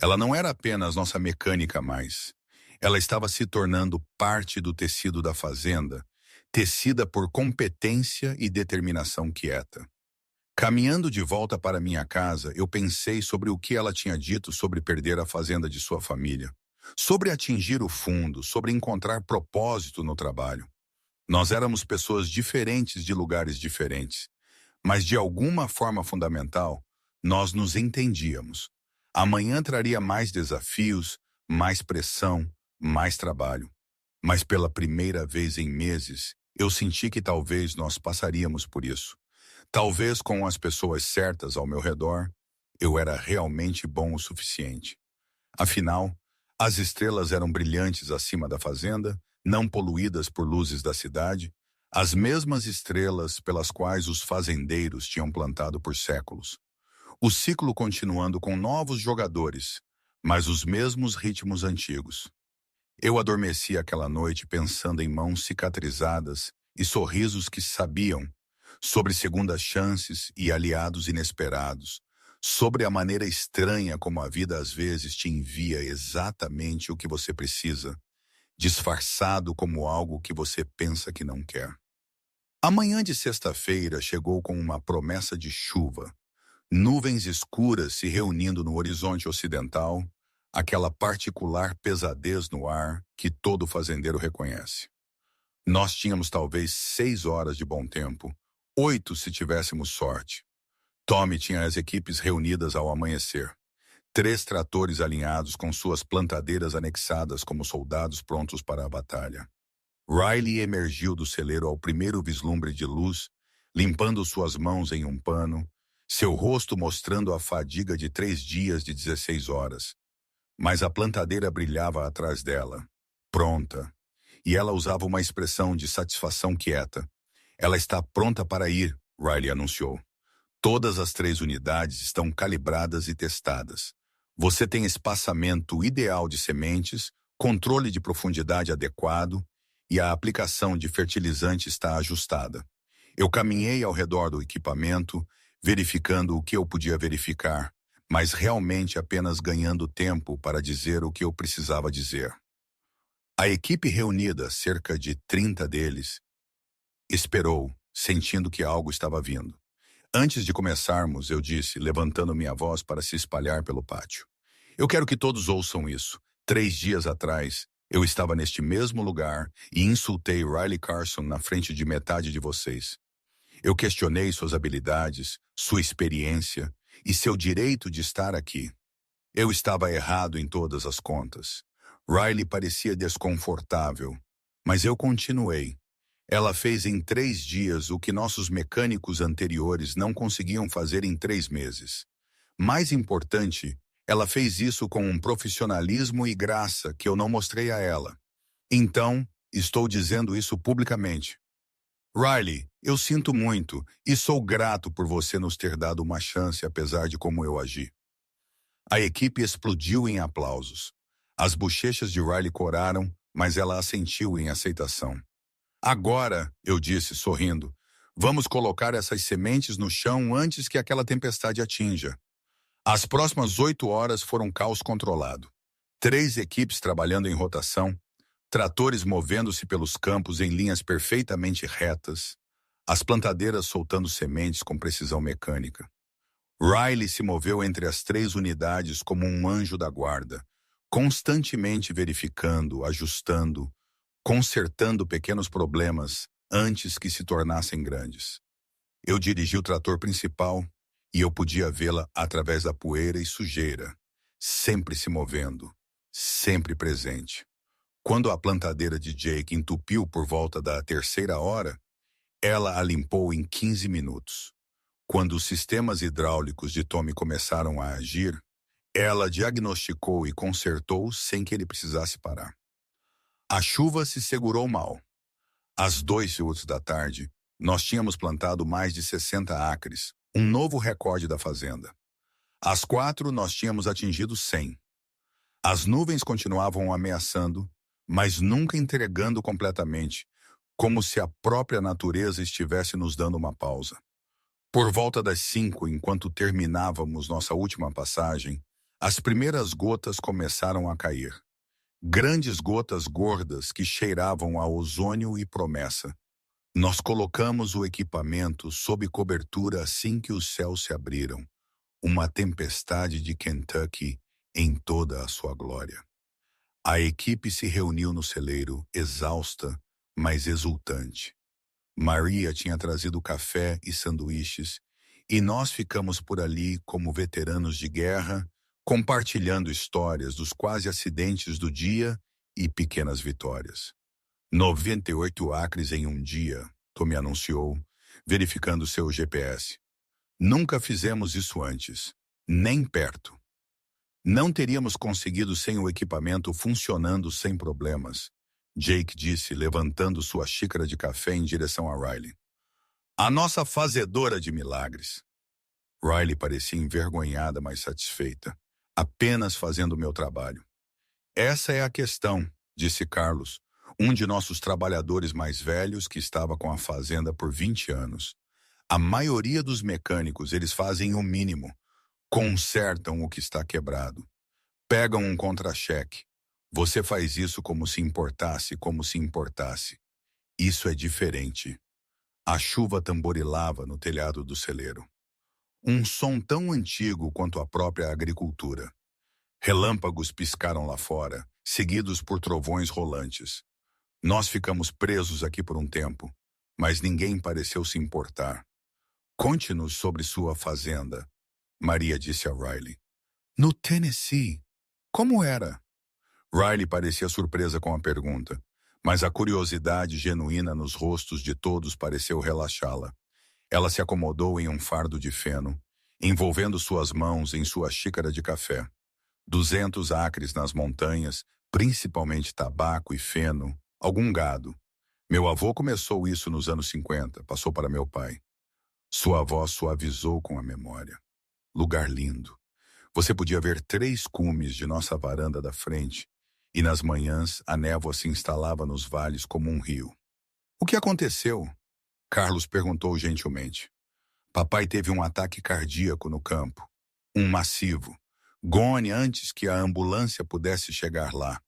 Ela não era apenas nossa mecânica mais. Ela estava se tornando parte do tecido da fazenda, tecida por competência e determinação quieta. Caminhando de volta para minha casa, eu pensei sobre o que ela tinha dito sobre perder a fazenda de sua família, sobre atingir o fundo, sobre encontrar propósito no trabalho. Nós éramos pessoas diferentes de lugares diferentes, mas de alguma forma fundamental, nós nos entendíamos. Amanhã traria mais desafios, mais pressão, mais trabalho. Mas pela primeira vez em meses, eu senti que talvez nós passaríamos por isso. Talvez com as pessoas certas ao meu redor, eu era realmente bom o suficiente. Afinal, as estrelas eram brilhantes acima da fazenda, não poluídas por luzes da cidade, as mesmas estrelas pelas quais os fazendeiros tinham plantado por séculos. O ciclo continuando com novos jogadores, mas os mesmos ritmos antigos. Eu adormeci aquela noite pensando em mãos cicatrizadas e sorrisos que sabiam, sobre segundas chances e aliados inesperados, sobre a maneira estranha como a vida às vezes te envia exatamente o que você precisa, disfarçado como algo que você pensa que não quer. A manhã de sexta-feira chegou com uma promessa de chuva, nuvens escuras se reunindo no horizonte ocidental, aquela particular pesadez no ar que todo fazendeiro reconhece. Nós tínhamos talvez 6 horas de bom tempo, 8 se tivéssemos sorte. Tommy tinha as equipes reunidas ao amanhecer. 3 tratores alinhados com suas plantadeiras anexadas como soldados prontos para a batalha. Riley emergiu do celeiro ao primeiro vislumbre de luz, limpando suas mãos em um pano, seu rosto mostrando a fadiga de 3 dias de 16 horas. Mas a plantadeira brilhava atrás dela, pronta, e ela usava uma expressão de satisfação quieta. Ela está pronta para ir, Riley anunciou. Todas as 3 unidades estão calibradas e testadas. Você tem espaçamento ideal de sementes, controle de profundidade adequado e a aplicação de fertilizante está ajustada. Eu caminhei ao redor do equipamento, verificando o que eu podia verificar, mas realmente apenas ganhando tempo para dizer o que eu precisava dizer. A equipe reunida, cerca de 30 deles, esperou, sentindo que algo estava vindo. Antes de começarmos, eu disse, levantando minha voz para se espalhar pelo pátio. Eu quero que todos ouçam isso. 3 dias atrás, eu estava neste mesmo lugar e insultei Riley Carson na frente de metade de vocês. Eu questionei suas habilidades, sua experiência e seu direito de estar aqui. Eu estava errado em todas as contas. Riley parecia desconfortável, mas eu continuei. Ela fez em 3 dias o que nossos mecânicos anteriores não conseguiam fazer em 3 meses. Mais importante, ela fez isso com um profissionalismo e graça que eu não mostrei a ela. Então, estou dizendo isso publicamente. Riley, eu sinto muito e sou grato por você nos ter dado uma chance apesar de como eu agi. A equipe explodiu em aplausos. As bochechas de Riley coraram, mas ela assentiu em aceitação. Agora, eu disse, sorrindo, vamos colocar essas sementes no chão antes que aquela tempestade atinja. As próximas 8 horas foram caos controlado. 3 equipes trabalhando em rotação, tratores movendo-se pelos campos em linhas perfeitamente retas, as plantadeiras soltando sementes com precisão mecânica. Riley se moveu entre as 3 unidades como um anjo da guarda, constantemente verificando, ajustando, consertando pequenos problemas antes que se tornassem grandes. Eu dirigi o trator principal e eu podia vê-la através da poeira e sujeira, sempre se movendo, sempre presente. Quando a plantadeira de Jake entupiu por volta da 3ª hora, ela a limpou em 15 minutos. Quando os sistemas hidráulicos de Tommy começaram a agir, ela diagnosticou e consertou sem que ele precisasse parar. A chuva se segurou mal. Às 2h da tarde, nós tínhamos plantado mais de 60 acres, um novo recorde da fazenda. Às 4, nós tínhamos atingido 100. As nuvens continuavam ameaçando, mas nunca entregando completamente, como se a própria natureza estivesse nos dando uma pausa. Por volta das 5, enquanto terminávamos nossa última passagem, as primeiras gotas começaram a cair. Grandes gotas gordas que cheiravam a ozônio e promessa. Nós colocamos o equipamento sob cobertura assim que os céus se abriram. Uma tempestade de Kentucky em toda a sua glória. A equipe se reuniu no celeiro, exausta, mas exultante. Maria tinha trazido café e sanduíches, e nós ficamos por ali como veteranos de guerra, compartilhando histórias dos quase acidentes do dia e pequenas vitórias. 98 acres em um dia, Tommy anunciou, verificando seu GPS. Nunca fizemos isso antes, nem perto. Não teríamos conseguido sem o equipamento funcionando sem problemas, Jake disse, levantando sua xícara de café em direção a Riley. A nossa fazedora de milagres. Riley parecia envergonhada, mas satisfeita, apenas fazendo o meu trabalho. Essa é a questão, disse Carlos, um de nossos trabalhadores mais velhos que estava com a fazenda por 20 anos. A maioria dos mecânicos, eles fazem o mínimo. Consertam o que está quebrado. Pegam um contra-cheque. Você faz isso como se importasse, como se importasse. Isso é diferente. A chuva tamborilava no telhado do celeiro. Um som tão antigo quanto a própria agricultura. Relâmpagos piscaram lá fora, seguidos por trovões rolantes. Nós ficamos presos aqui por um tempo, mas ninguém pareceu se importar. Conte-nos sobre sua fazenda, Maria disse a Riley. No Tennessee. Como era? Riley parecia surpresa com a pergunta, mas a curiosidade genuína nos rostos de todos pareceu relaxá-la. Ela se acomodou em um fardo de feno, envolvendo suas mãos em sua xícara de café. 200 acres nas montanhas, principalmente tabaco e feno, algum gado. Meu avô começou isso nos anos 50, passou para meu pai. Sua avó suavizou com a memória. Lugar lindo. Você podia ver 3 cumes de nossa varanda da frente, e nas manhãs a névoa se instalava nos vales como um rio. O que aconteceu? Carlos perguntou gentilmente. Papai teve um ataque cardíaco no campo. Um massivo. Gone antes que a ambulância pudesse chegar lá.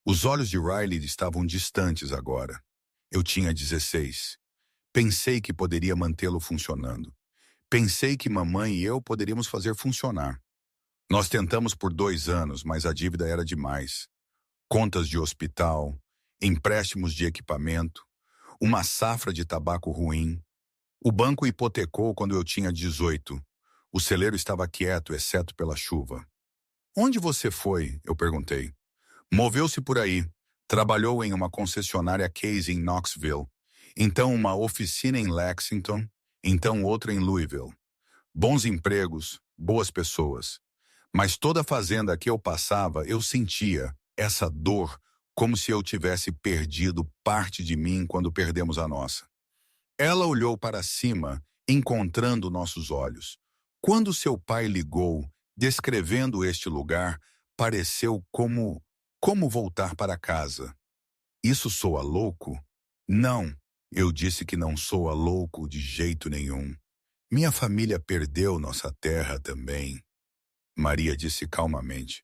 Os olhos de Riley estavam distantes agora. Eu tinha 16. Pensei que poderia mantê-lo funcionando. Pensei que mamãe e eu poderíamos fazer funcionar. Nós tentamos por 2 anos, mas a dívida era demais. Contas de hospital, empréstimos de equipamento, uma safra de tabaco ruim. O banco hipotecou quando eu tinha 18. O celeiro estava quieto, exceto pela chuva. Onde você foi? Eu perguntei. Moveu-se por aí. Trabalhou em uma concessionária Case em Knoxville. Então uma oficina em Lexington. Então outra em Louisville. Bons empregos, boas pessoas. Mas toda fazenda que eu passava, eu sentia essa dor, como se eu tivesse perdido parte de mim quando perdemos a nossa. Ela olhou para cima, encontrando nossos olhos. Quando seu pai ligou, descrevendo este lugar, pareceu como voltar para casa. Isso soa louco? Não, eu disse que não soa louco de jeito nenhum. Minha família perdeu nossa terra também. Maria disse calmamente.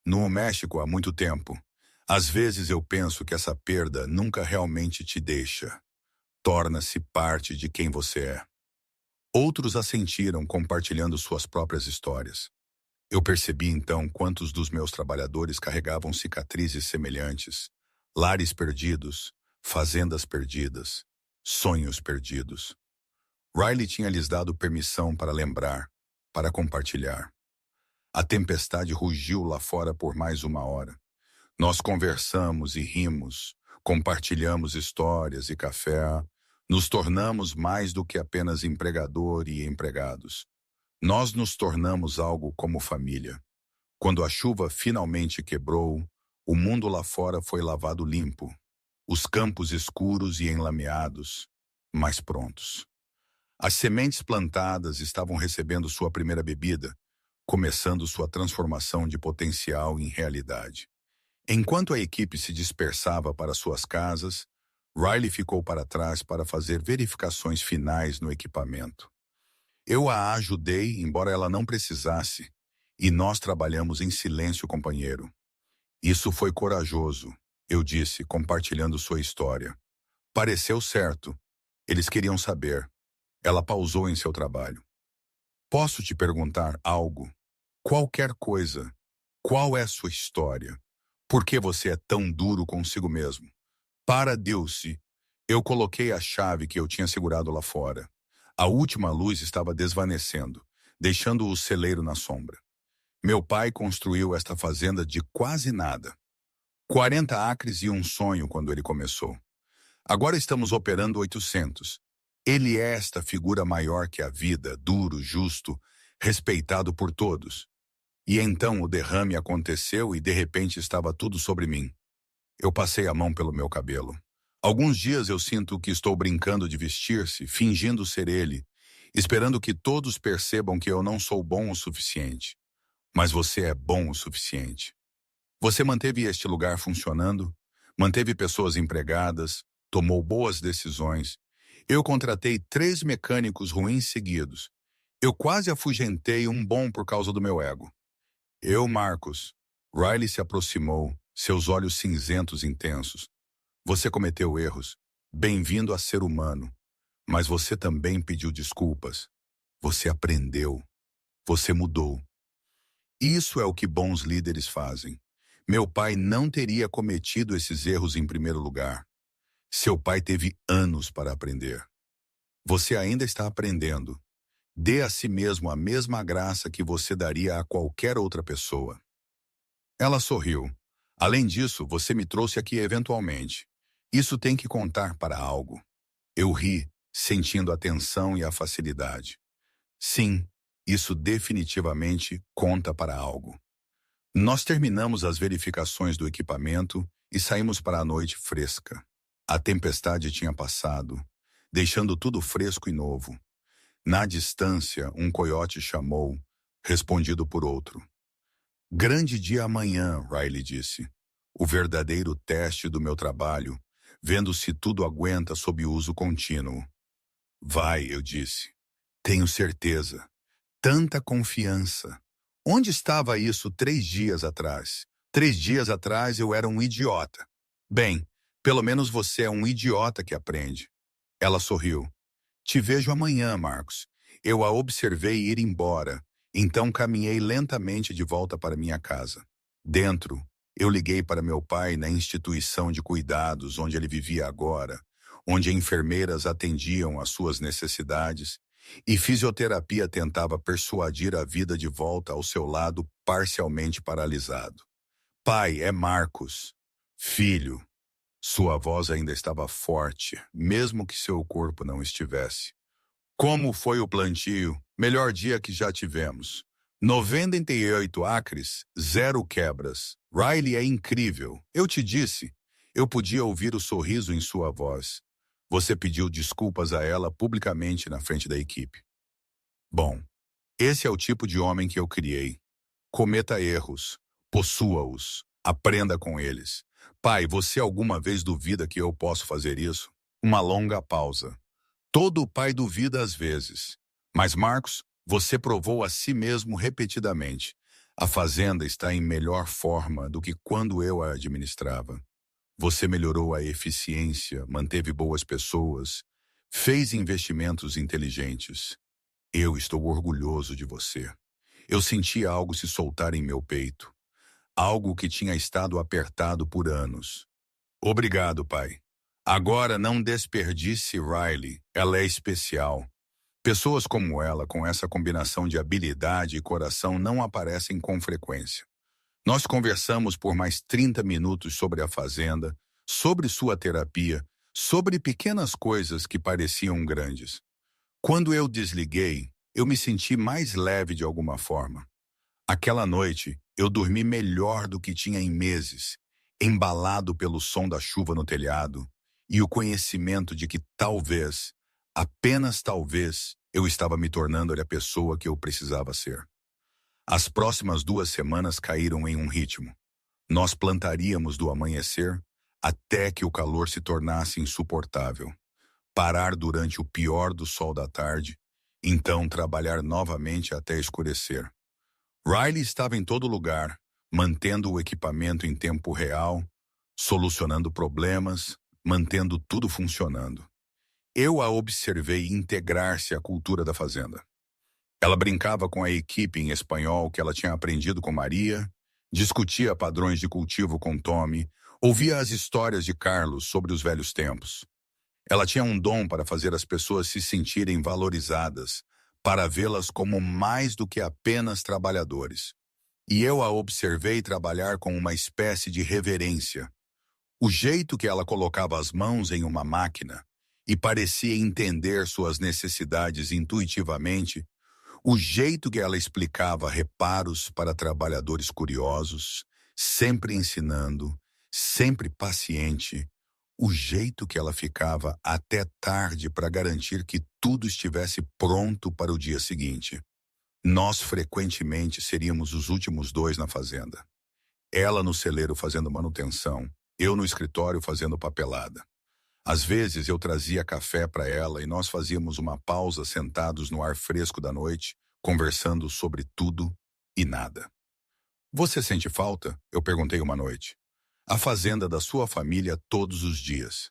No México há muito tempo. Às vezes eu penso que essa perda nunca realmente te deixa. Torna-se parte de quem você é. Outros assentiram, compartilhando suas próprias histórias. Eu percebi então quantos dos meus trabalhadores carregavam cicatrizes semelhantes, lares perdidos, fazendas perdidas, sonhos perdidos. Riley tinha lhes dado permissão para lembrar, para compartilhar. A tempestade rugiu lá fora por mais uma hora. Nós conversamos e rimos, compartilhamos histórias e café, nos tornamos mais do que apenas empregador e empregados. Nós nos tornamos algo como família. Quando a chuva finalmente quebrou, o mundo lá fora foi lavado limpo. Os campos escuros e enlameados, mas prontos. As sementes plantadas estavam recebendo sua primeira bebida, começando sua transformação de potencial em realidade. Enquanto a equipe se dispersava para suas casas, Riley ficou para trás para fazer verificações finais no equipamento. Eu a ajudei, embora ela não precisasse, e nós trabalhamos em silêncio, companheiro. Isso foi corajoso, eu disse, compartilhando sua história. Pareceu certo. Eles queriam saber. Ela pausou em seu trabalho. Posso te perguntar algo? Qualquer coisa. Qual é sua história? Por que você é tão duro consigo mesmo? Para Deus-se. Eu coloquei a chave que eu tinha segurado lá fora. A última luz estava desvanecendo, deixando o celeiro na sombra. Meu pai construiu esta fazenda de quase nada. 40 acres e um sonho quando ele começou. Agora estamos operando 800. Ele é esta figura maior que a vida, duro, justo, respeitado por todos. E então o derrame aconteceu e de repente estava tudo sobre mim. Eu passei a mão pelo meu cabelo. Alguns dias eu sinto que estou brincando de vestir-se, fingindo ser ele, esperando que todos percebam que eu não sou bom o suficiente. Mas você é bom o suficiente. Você manteve este lugar funcionando, manteve pessoas empregadas, tomou boas decisões. Eu contratei 3 mecânicos ruins seguidos. Eu quase afugentei um bom por causa do meu ego. Marcos. Riley se aproximou, seus olhos cinzentos intensos. Você cometeu erros. Bem-vindo a ser humano. Mas você também pediu desculpas. Você aprendeu. Você mudou. Isso é o que bons líderes fazem. Meu pai não teria cometido esses erros em primeiro lugar. Seu pai teve anos para aprender. Você ainda está aprendendo. Dê a si mesmo a mesma graça que você daria a qualquer outra pessoa. Ela sorriu. Além disso, você me trouxe aqui eventualmente. Isso tem que contar para algo. Eu ri, sentindo a tensão e a facilidade. Sim, isso definitivamente conta para algo. Nós terminamos as verificações do equipamento e saímos para a noite fresca. A tempestade tinha passado, deixando tudo fresco e novo. Na distância, um coiote chamou, respondido por outro. Grande dia amanhã, Riley disse. O verdadeiro teste do meu trabalho, vendo se tudo aguenta sob uso contínuo. Vai, eu disse. Tenho certeza. Tanta confiança. Onde estava isso 3 dias atrás? 3 dias atrás eu era um idiota. Bem, pelo menos você é um idiota que aprende. Ela sorriu. Te vejo amanhã, Marcos. Eu a observei ir embora, então caminhei lentamente de volta para minha casa. Dentro, eu liguei para meu pai na instituição de cuidados onde ele vivia agora, onde enfermeiras atendiam às suas necessidades e fisioterapia tentava persuadir a vida de volta ao seu lado parcialmente paralisado. Pai, é Marcos. Filho. Sua voz ainda estava forte, mesmo que seu corpo não estivesse. Como foi o plantio? Melhor dia que já tivemos. 98 acres, 0 quebras. Riley é incrível. Eu te disse. Eu podia ouvir o sorriso em sua voz. Você pediu desculpas a ela publicamente na frente da equipe. Bom, esse é o tipo de homem que eu criei. Cometa erros, possua-os, aprenda com eles. Pai, você alguma vez duvida que eu posso fazer isso? Uma longa pausa. Todo pai duvida às vezes. Mas, Marcos, você provou a si mesmo repetidamente. A fazenda está em melhor forma do que quando eu a administrava. Você melhorou a eficiência, manteve boas pessoas, fez investimentos inteligentes. Eu estou orgulhoso de você. Eu senti algo se soltar em meu peito, algo que tinha estado apertado por anos. Obrigado, pai. Agora não desperdice Riley, ela é especial. Pessoas como ela, com essa combinação de habilidade e coração, não aparecem com frequência. Nós conversamos por mais 30 minutos sobre a fazenda, sobre sua terapia, sobre pequenas coisas que pareciam grandes. Quando eu desliguei, eu me senti mais leve de alguma forma. Aquela noite, eu dormi melhor do que tinha em meses, embalado pelo som da chuva no telhado e o conhecimento de que talvez, apenas talvez, eu estava me tornando a pessoa que eu precisava ser. As próximas 2 semanas caíram em um ritmo. Nós plantaríamos do amanhecer até que o calor se tornasse insuportável. Parar durante o pior do sol da tarde, então trabalhar novamente até escurecer. Riley estava em todo lugar, mantendo o equipamento em tempo real, solucionando problemas, mantendo tudo funcionando. Eu a observei integrar-se à cultura da fazenda. Ela brincava com a equipe em espanhol que ela tinha aprendido com Maria, discutia padrões de cultivo com Tommy, ouvia as histórias de Carlos sobre os velhos tempos. Ela tinha um dom para fazer as pessoas se sentirem valorizadas, para vê-las como mais do que apenas trabalhadores. E eu a observei trabalhar com uma espécie de reverência. O jeito que ela colocava as mãos em uma máquina e parecia entender suas necessidades intuitivamente, o jeito que ela explicava reparos para trabalhadores curiosos, sempre ensinando, sempre paciente, o jeito que ela ficava até tarde para garantir que tudo estivesse pronto para o dia seguinte. Nós frequentemente seríamos os últimos dois na fazenda. Ela no celeiro fazendo manutenção, eu no escritório fazendo papelada. Às vezes eu trazia café para ela e nós fazíamos uma pausa sentados no ar fresco da noite, conversando sobre tudo e nada. Você sente falta? Eu perguntei uma noite. A fazenda da sua família todos os dias.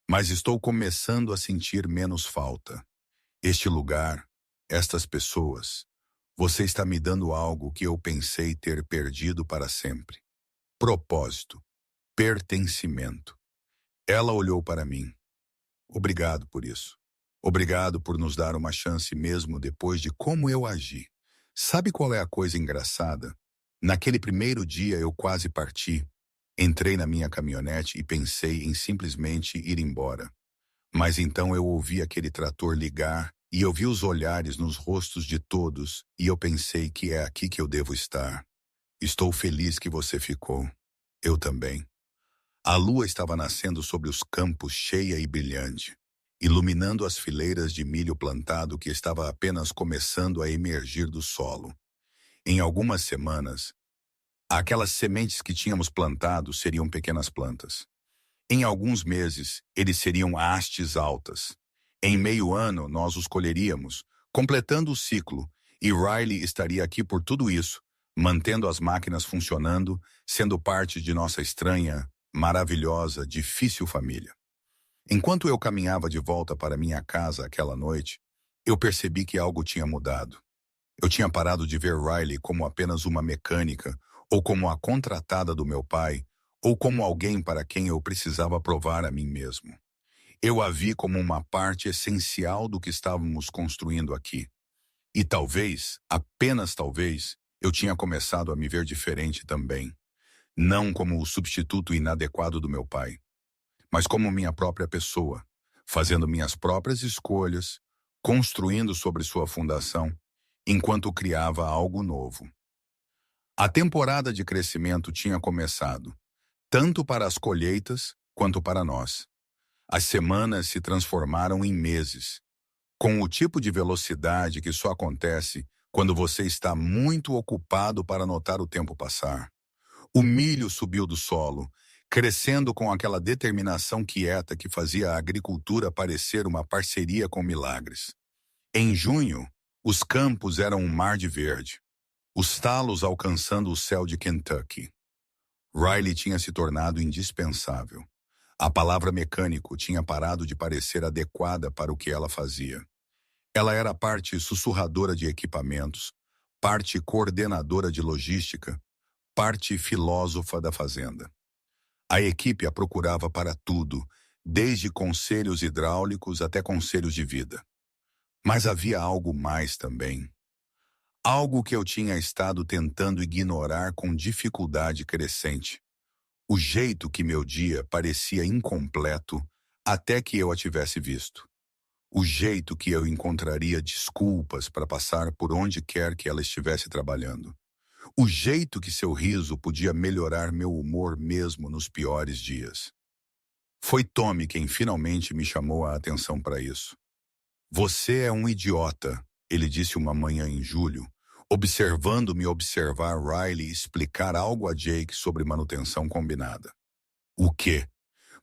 Mas estou começando a sentir menos falta. Este lugar, estas pessoas. Você está me dando algo que eu pensei ter perdido para sempre. Propósito. Pertencimento. Ela olhou para mim. Obrigado por isso. Obrigado por nos dar uma chance mesmo depois de como eu agi. Sabe qual é a coisa engraçada? Naquele primeiro dia eu quase parti. Entrei na minha caminhonete e pensei em simplesmente ir embora. Mas então eu ouvi aquele trator ligar e eu vi os olhares nos rostos de todos e eu pensei que é aqui que eu devo estar. Estou feliz que você ficou. Eu também. A lua estava nascendo sobre os campos cheia e brilhante, iluminando as fileiras de milho plantado que estava apenas começando a emergir do solo. Em algumas semanas, aquelas sementes que tínhamos plantado seriam pequenas plantas. Em alguns meses, eles seriam hastes altas. Em meio ano, nós os colheríamos, completando o ciclo, e Riley estaria aqui por tudo isso, mantendo as máquinas funcionando, sendo parte de nossa estranha, maravilhosa, difícil família. Enquanto eu caminhava de volta para minha casa aquela noite, eu percebi que algo tinha mudado. Eu tinha parado de ver Riley como apenas uma mecânica, ou como a contratada do meu pai, ou como alguém para quem eu precisava provar a mim mesmo. Eu a vi como uma parte essencial do que estávamos construindo aqui. E talvez, apenas talvez, eu tinha começado a me ver diferente também. Não como o substituto inadequado do meu pai, mas como minha própria pessoa, fazendo minhas próprias escolhas, construindo sobre sua fundação, enquanto criava algo novo. A temporada de crescimento tinha começado, tanto para as colheitas quanto para nós. As semanas se transformaram em meses, com o tipo de velocidade que só acontece quando você está muito ocupado para notar o tempo passar. O milho subiu do solo, crescendo com aquela determinação quieta que fazia a agricultura parecer uma parceria com milagres. Em junho, os campos eram um mar de verde. Os talos alcançando o céu de Kentucky. Riley tinha se tornado indispensável. A palavra mecânico tinha parado de parecer adequada para o que ela fazia. Ela era parte sussurradora de equipamentos, parte coordenadora de logística, parte filósofa da fazenda. A equipe a procurava para tudo, desde conselhos hidráulicos até conselhos de vida. Mas havia algo mais também. Algo que eu tinha estado tentando ignorar com dificuldade crescente. O jeito que meu dia parecia incompleto até que eu a tivesse visto. O jeito que eu encontraria desculpas para passar por onde quer que ela estivesse trabalhando. O jeito que seu riso podia melhorar meu humor mesmo nos piores dias. Foi Tommy quem finalmente me chamou a atenção para isso. Você é um idiota, ele disse uma manhã em julho, observando-me observar Riley explicar algo a Jake sobre manutenção combinada. O quê?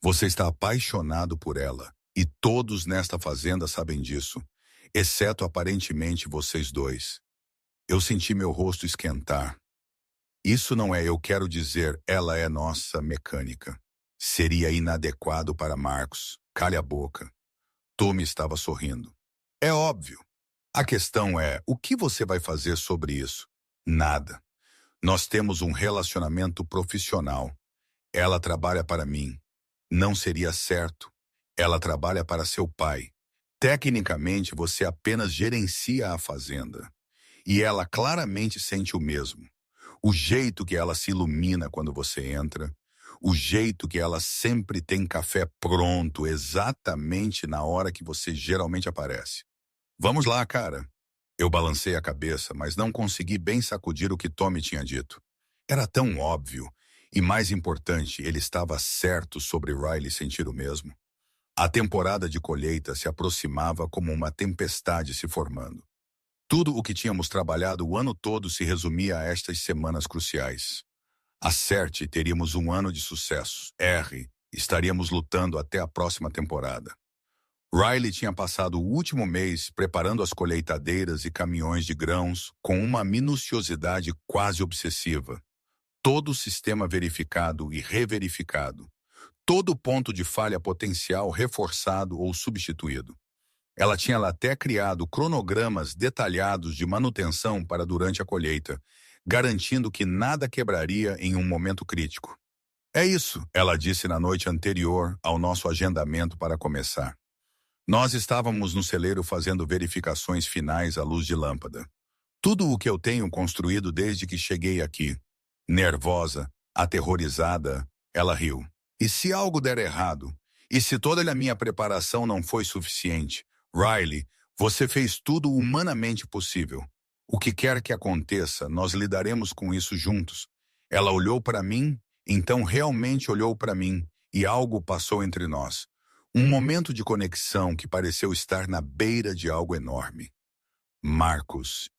Você está apaixonado por ela, e todos nesta fazenda sabem disso, exceto aparentemente vocês dois. Eu senti meu rosto esquentar. Isso não é, eu quero dizer, ela é nossa mecânica. Seria inadequado para Marcos. Cale a boca. Tommy estava sorrindo. É óbvio. A questão é, o que você vai fazer sobre isso? Nada. Nós temos um relacionamento profissional. Ela trabalha para mim. Não seria certo. Ela trabalha para seu pai. Tecnicamente, você apenas gerencia a fazenda. E ela claramente sente o mesmo. O jeito que ela se ilumina quando você entra, o jeito que ela sempre tem café pronto exatamente na hora que você geralmente aparece. Vamos lá, cara. Eu balancei a cabeça, mas não consegui bem sacudir o que Tommy tinha dito. Era tão óbvio, e mais importante, ele estava certo sobre Riley sentir o mesmo. A temporada de colheita se aproximava como uma tempestade se formando. Tudo o que tínhamos trabalhado o ano todo se resumia a estas semanas cruciais. Acerte, teríamos um ano de sucesso. Erre, estaríamos lutando até a próxima temporada. Riley tinha passado o último mês preparando as colheitadeiras e caminhões de grãos com uma minuciosidade quase obsessiva. Todo o sistema verificado e reverificado. Todo ponto de falha potencial reforçado ou substituído. Ela tinha até criado cronogramas detalhados de manutenção para durante a colheita, garantindo que nada quebraria em um momento crítico. É isso, ela disse na noite anterior ao nosso agendamento para começar. Nós estávamos no celeiro fazendo verificações finais à luz de lâmpada. Tudo o que eu tenho construído desde que cheguei aqui. Nervosa, aterrorizada, ela riu. E se algo der errado? E se toda a minha preparação não foi suficiente? Riley, você fez tudo humanamente possível. O que quer que aconteça, nós lidaremos com isso juntos. Ela olhou para mim, então realmente olhou para mim, e algo passou entre nós. Um momento de conexão que pareceu estar na beira de algo enorme. Marcos,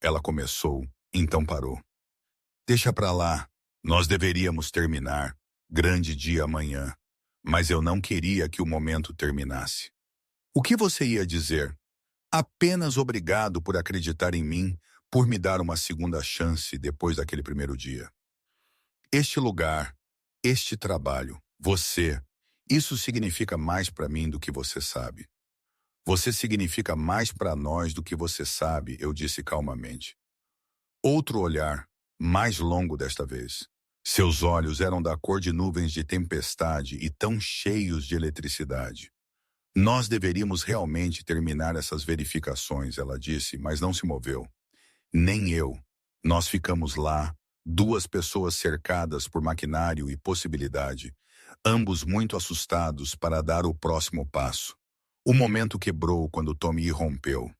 ela começou, então parou. Deixa pra lá, nós deveríamos terminar. Grande dia amanhã. Mas eu não queria que o momento terminasse. O que você ia dizer? Apenas obrigado por acreditar em mim, por me dar uma segunda chance depois daquele primeiro dia. Este lugar, este trabalho, você, isso significa mais para mim do que você sabe. Você significa mais para nós do que você sabe, eu disse calmamente. Outro olhar, mais longo desta vez. Seus olhos eram da cor de nuvens de tempestade e tão cheios de eletricidade. Nós deveríamos realmente terminar essas verificações, ela disse, mas não se moveu. Nem eu. Nós ficamos lá, duas pessoas cercadas por maquinário e possibilidade, ambos muito assustados para dar o próximo passo. O momento quebrou quando Tommy irrompeu.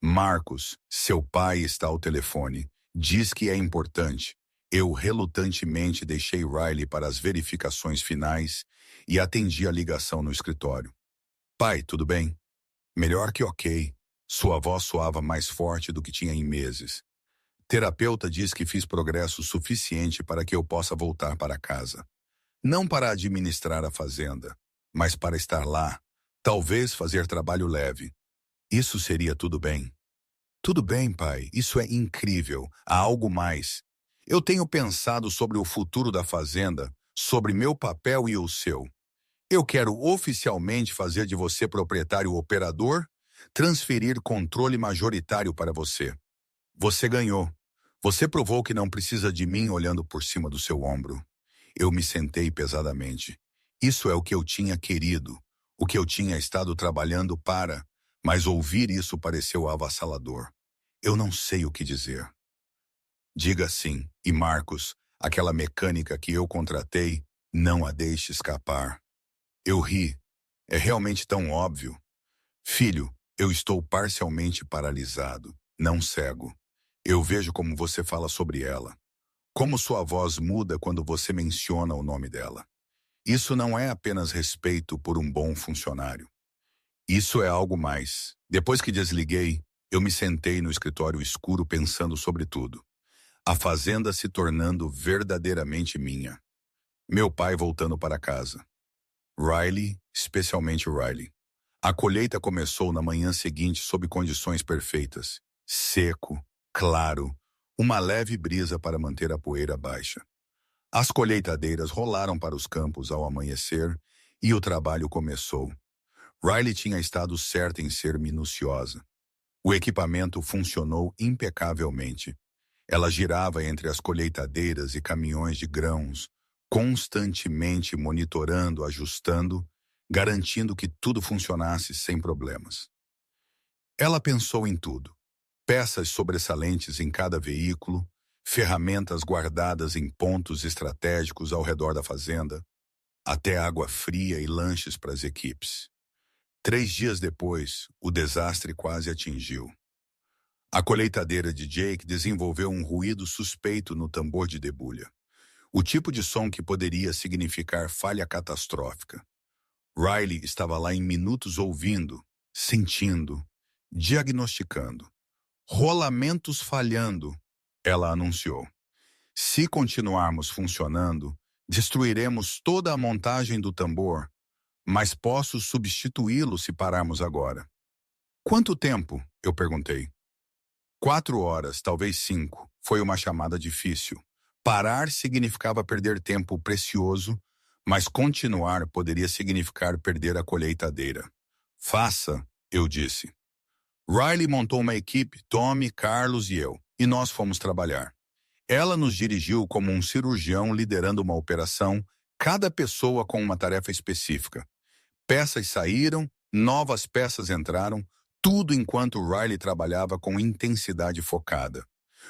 Marcos, seu pai está ao telefone. Diz que é importante. Eu relutantemente deixei Riley para as verificações finais e atendi a ligação no escritório. Pai, tudo bem? Melhor que ok. Sua voz soava mais forte do que tinha em meses. Terapeuta diz que fiz progresso suficiente para que eu possa voltar para casa. Não para administrar a fazenda, mas para estar lá, talvez fazer trabalho leve. Isso seria tudo bem. Tudo bem, pai, isso é incrível. Há algo mais. Eu tenho pensado sobre o futuro da fazenda, sobre meu papel e o seu. Eu quero oficialmente fazer de você proprietário operador, transferir controle majoritário para você. Você ganhou. Você provou que não precisa de mim olhando por cima do seu ombro. Eu me sentei pesadamente. Isso é o que eu tinha querido, o que eu tinha estado trabalhando para, mas ouvir isso pareceu avassalador. Eu não sei o que dizer. Diga sim, e Marcos, aquela mecânica que eu contratei, não a deixe escapar. Eu ri. É realmente tão óbvio. Filho, eu estou parcialmente paralisado, não cego. Eu vejo como você fala sobre ela. Como sua voz muda quando você menciona o nome dela. Isso não é apenas respeito por um bom funcionário. Isso é algo mais. Depois que desliguei, eu me sentei no escritório escuro pensando sobre tudo. A fazenda se tornando verdadeiramente minha. Meu pai voltando para casa. Riley, especialmente Riley. A colheita começou na manhã seguinte sob condições perfeitas. Seco, claro, uma leve brisa para manter a poeira baixa. As colheitadeiras rolaram para os campos ao amanhecer e o trabalho começou. Riley tinha estado certa em ser minuciosa. O equipamento funcionou impecavelmente. Ela girava entre as colheitadeiras e caminhões de grãos, constantemente monitorando, ajustando, garantindo que tudo funcionasse sem problemas. Ela pensou em tudo. Peças sobressalentes em cada veículo, ferramentas guardadas em pontos estratégicos ao redor da fazenda, até água fria e lanches para as equipes. 3 dias depois, o desastre quase atingiu. A colheitadeira de Jake desenvolveu um ruído suspeito no tambor de debulha. O tipo de som que poderia significar falha catastrófica. Riley estava lá em minutos ouvindo, sentindo, diagnosticando. Rolamentos falhando, ela anunciou. Se continuarmos funcionando, destruiremos toda a montagem do tambor, mas posso substituí-lo se pararmos agora. Quanto tempo? Eu perguntei. 4 horas, talvez 5. Foi uma chamada difícil. Parar significava perder tempo precioso, mas continuar poderia significar perder a colheitadeira. Faça, eu disse. Riley montou uma equipe, Tommy, Carlos e eu, e nós fomos trabalhar. Ela nos dirigiu como um cirurgião liderando uma operação, cada pessoa com uma tarefa específica. Peças saíram, novas peças entraram, tudo enquanto Riley trabalhava com intensidade focada.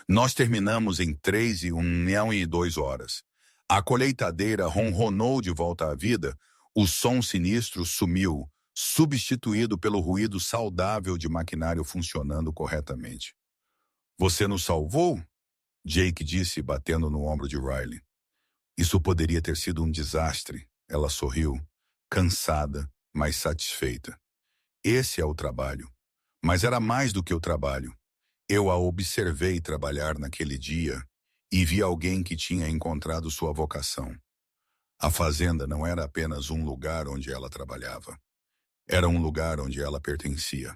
Nós terminamos em 3 e 2 horas. A colheitadeira ronronou de volta à vida, o som sinistro sumiu, substituído pelo ruído saudável de maquinário funcionando corretamente. Você nos salvou? Jake disse, batendo no ombro de Riley. Isso poderia ter sido um desastre. Ela sorriu, cansada, mas satisfeita. Esse é o trabalho. Mas era mais do que o trabalho. Eu a observei trabalhar naquele dia e vi alguém que tinha encontrado sua vocação. A fazenda não era apenas um lugar onde ela trabalhava. Era um lugar onde ela pertencia.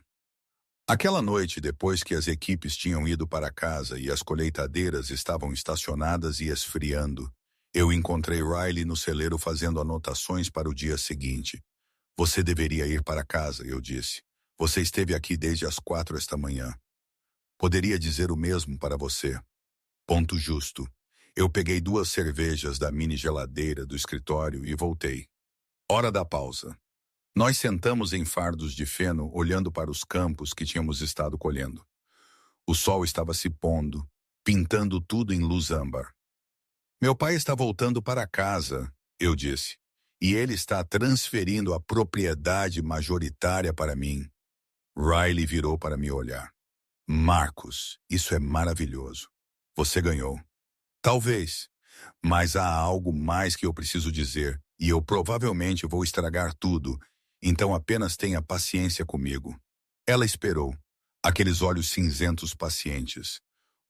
Aquela noite, depois que as equipes tinham ido para casa e as colheitadeiras estavam estacionadas e esfriando, eu encontrei Riley no celeiro fazendo anotações para o dia seguinte. Você deveria ir para casa, eu disse. Você esteve aqui desde as 4 esta manhã. Poderia dizer o mesmo para você. Ponto justo. Eu peguei 2 cervejas da mini geladeira do escritório e voltei. Hora da pausa. Nós sentamos em fardos de feno olhando para os campos que tínhamos estado colhendo. O sol estava se pondo, pintando tudo em luz âmbar. Meu pai está voltando para casa, eu disse, e ele está transferindo a propriedade majoritária para mim. Riley virou para me olhar. Marcos, isso é maravilhoso. Você ganhou. Talvez, mas há algo mais que eu preciso dizer, e eu provavelmente vou estragar tudo, então apenas tenha paciência comigo. Ela esperou, aqueles olhos cinzentos pacientes.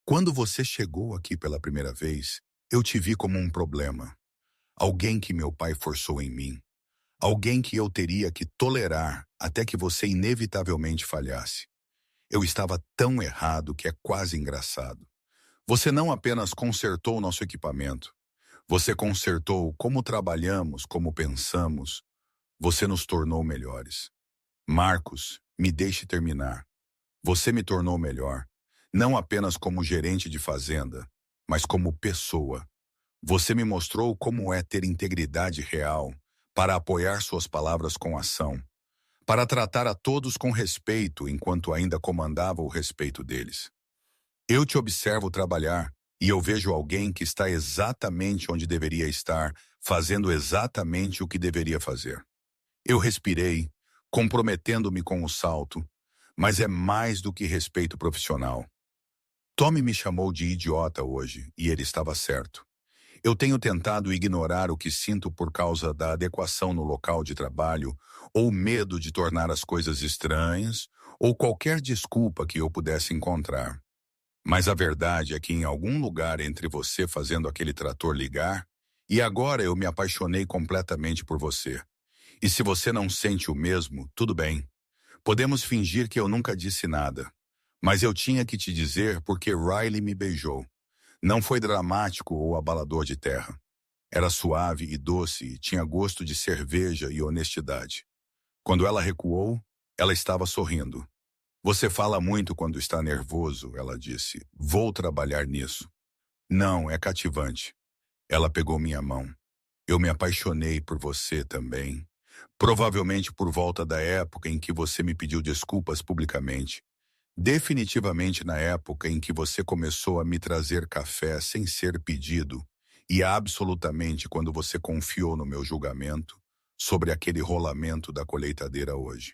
Quando você chegou aqui pela primeira vez, eu te vi como um problema. Alguém que meu pai forçou em mim. Alguém que eu teria que tolerar até que você inevitavelmente falhasse. Eu estava tão errado que é quase engraçado. Você não apenas consertou nosso equipamento, você consertou como trabalhamos, como pensamos, você nos tornou melhores. Marcos, me deixe terminar. Você me tornou melhor, não apenas como gerente de fazenda, mas como pessoa. Você me mostrou como é ter integridade real, para apoiar suas palavras com ação, para tratar a todos com respeito enquanto ainda comandava o respeito deles. Eu te observo trabalhar e eu vejo alguém que está exatamente onde deveria estar, fazendo exatamente o que deveria fazer. Eu respirei, comprometendo-me com o salto, mas é mais do que respeito profissional. Tommy me chamou de idiota hoje e ele estava certo. Eu tenho tentado ignorar o que sinto por causa da adequação no local de trabalho, ou medo de tornar as coisas estranhas, ou qualquer desculpa que eu pudesse encontrar. Mas a verdade é que em algum lugar entre você fazendo aquele trator ligar, e agora eu me apaixonei completamente por você. E se você não sente o mesmo, tudo bem. Podemos fingir que eu nunca disse nada. Mas eu tinha que te dizer porque Riley me beijou. Não foi dramático ou abalador de terra. Era suave e doce e tinha gosto de cerveja e honestidade. Quando ela recuou, ela estava sorrindo. Você fala muito quando está nervoso, ela disse. Vou trabalhar nisso. Não, é cativante. Ela pegou minha mão. Eu me apaixonei por você também. Provavelmente por volta da época em que você me pediu desculpas publicamente. Definitivamente na época em que você começou a me trazer café sem ser pedido, e absolutamente quando você confiou no meu julgamento sobre aquele rolamento da colheitadeira hoje.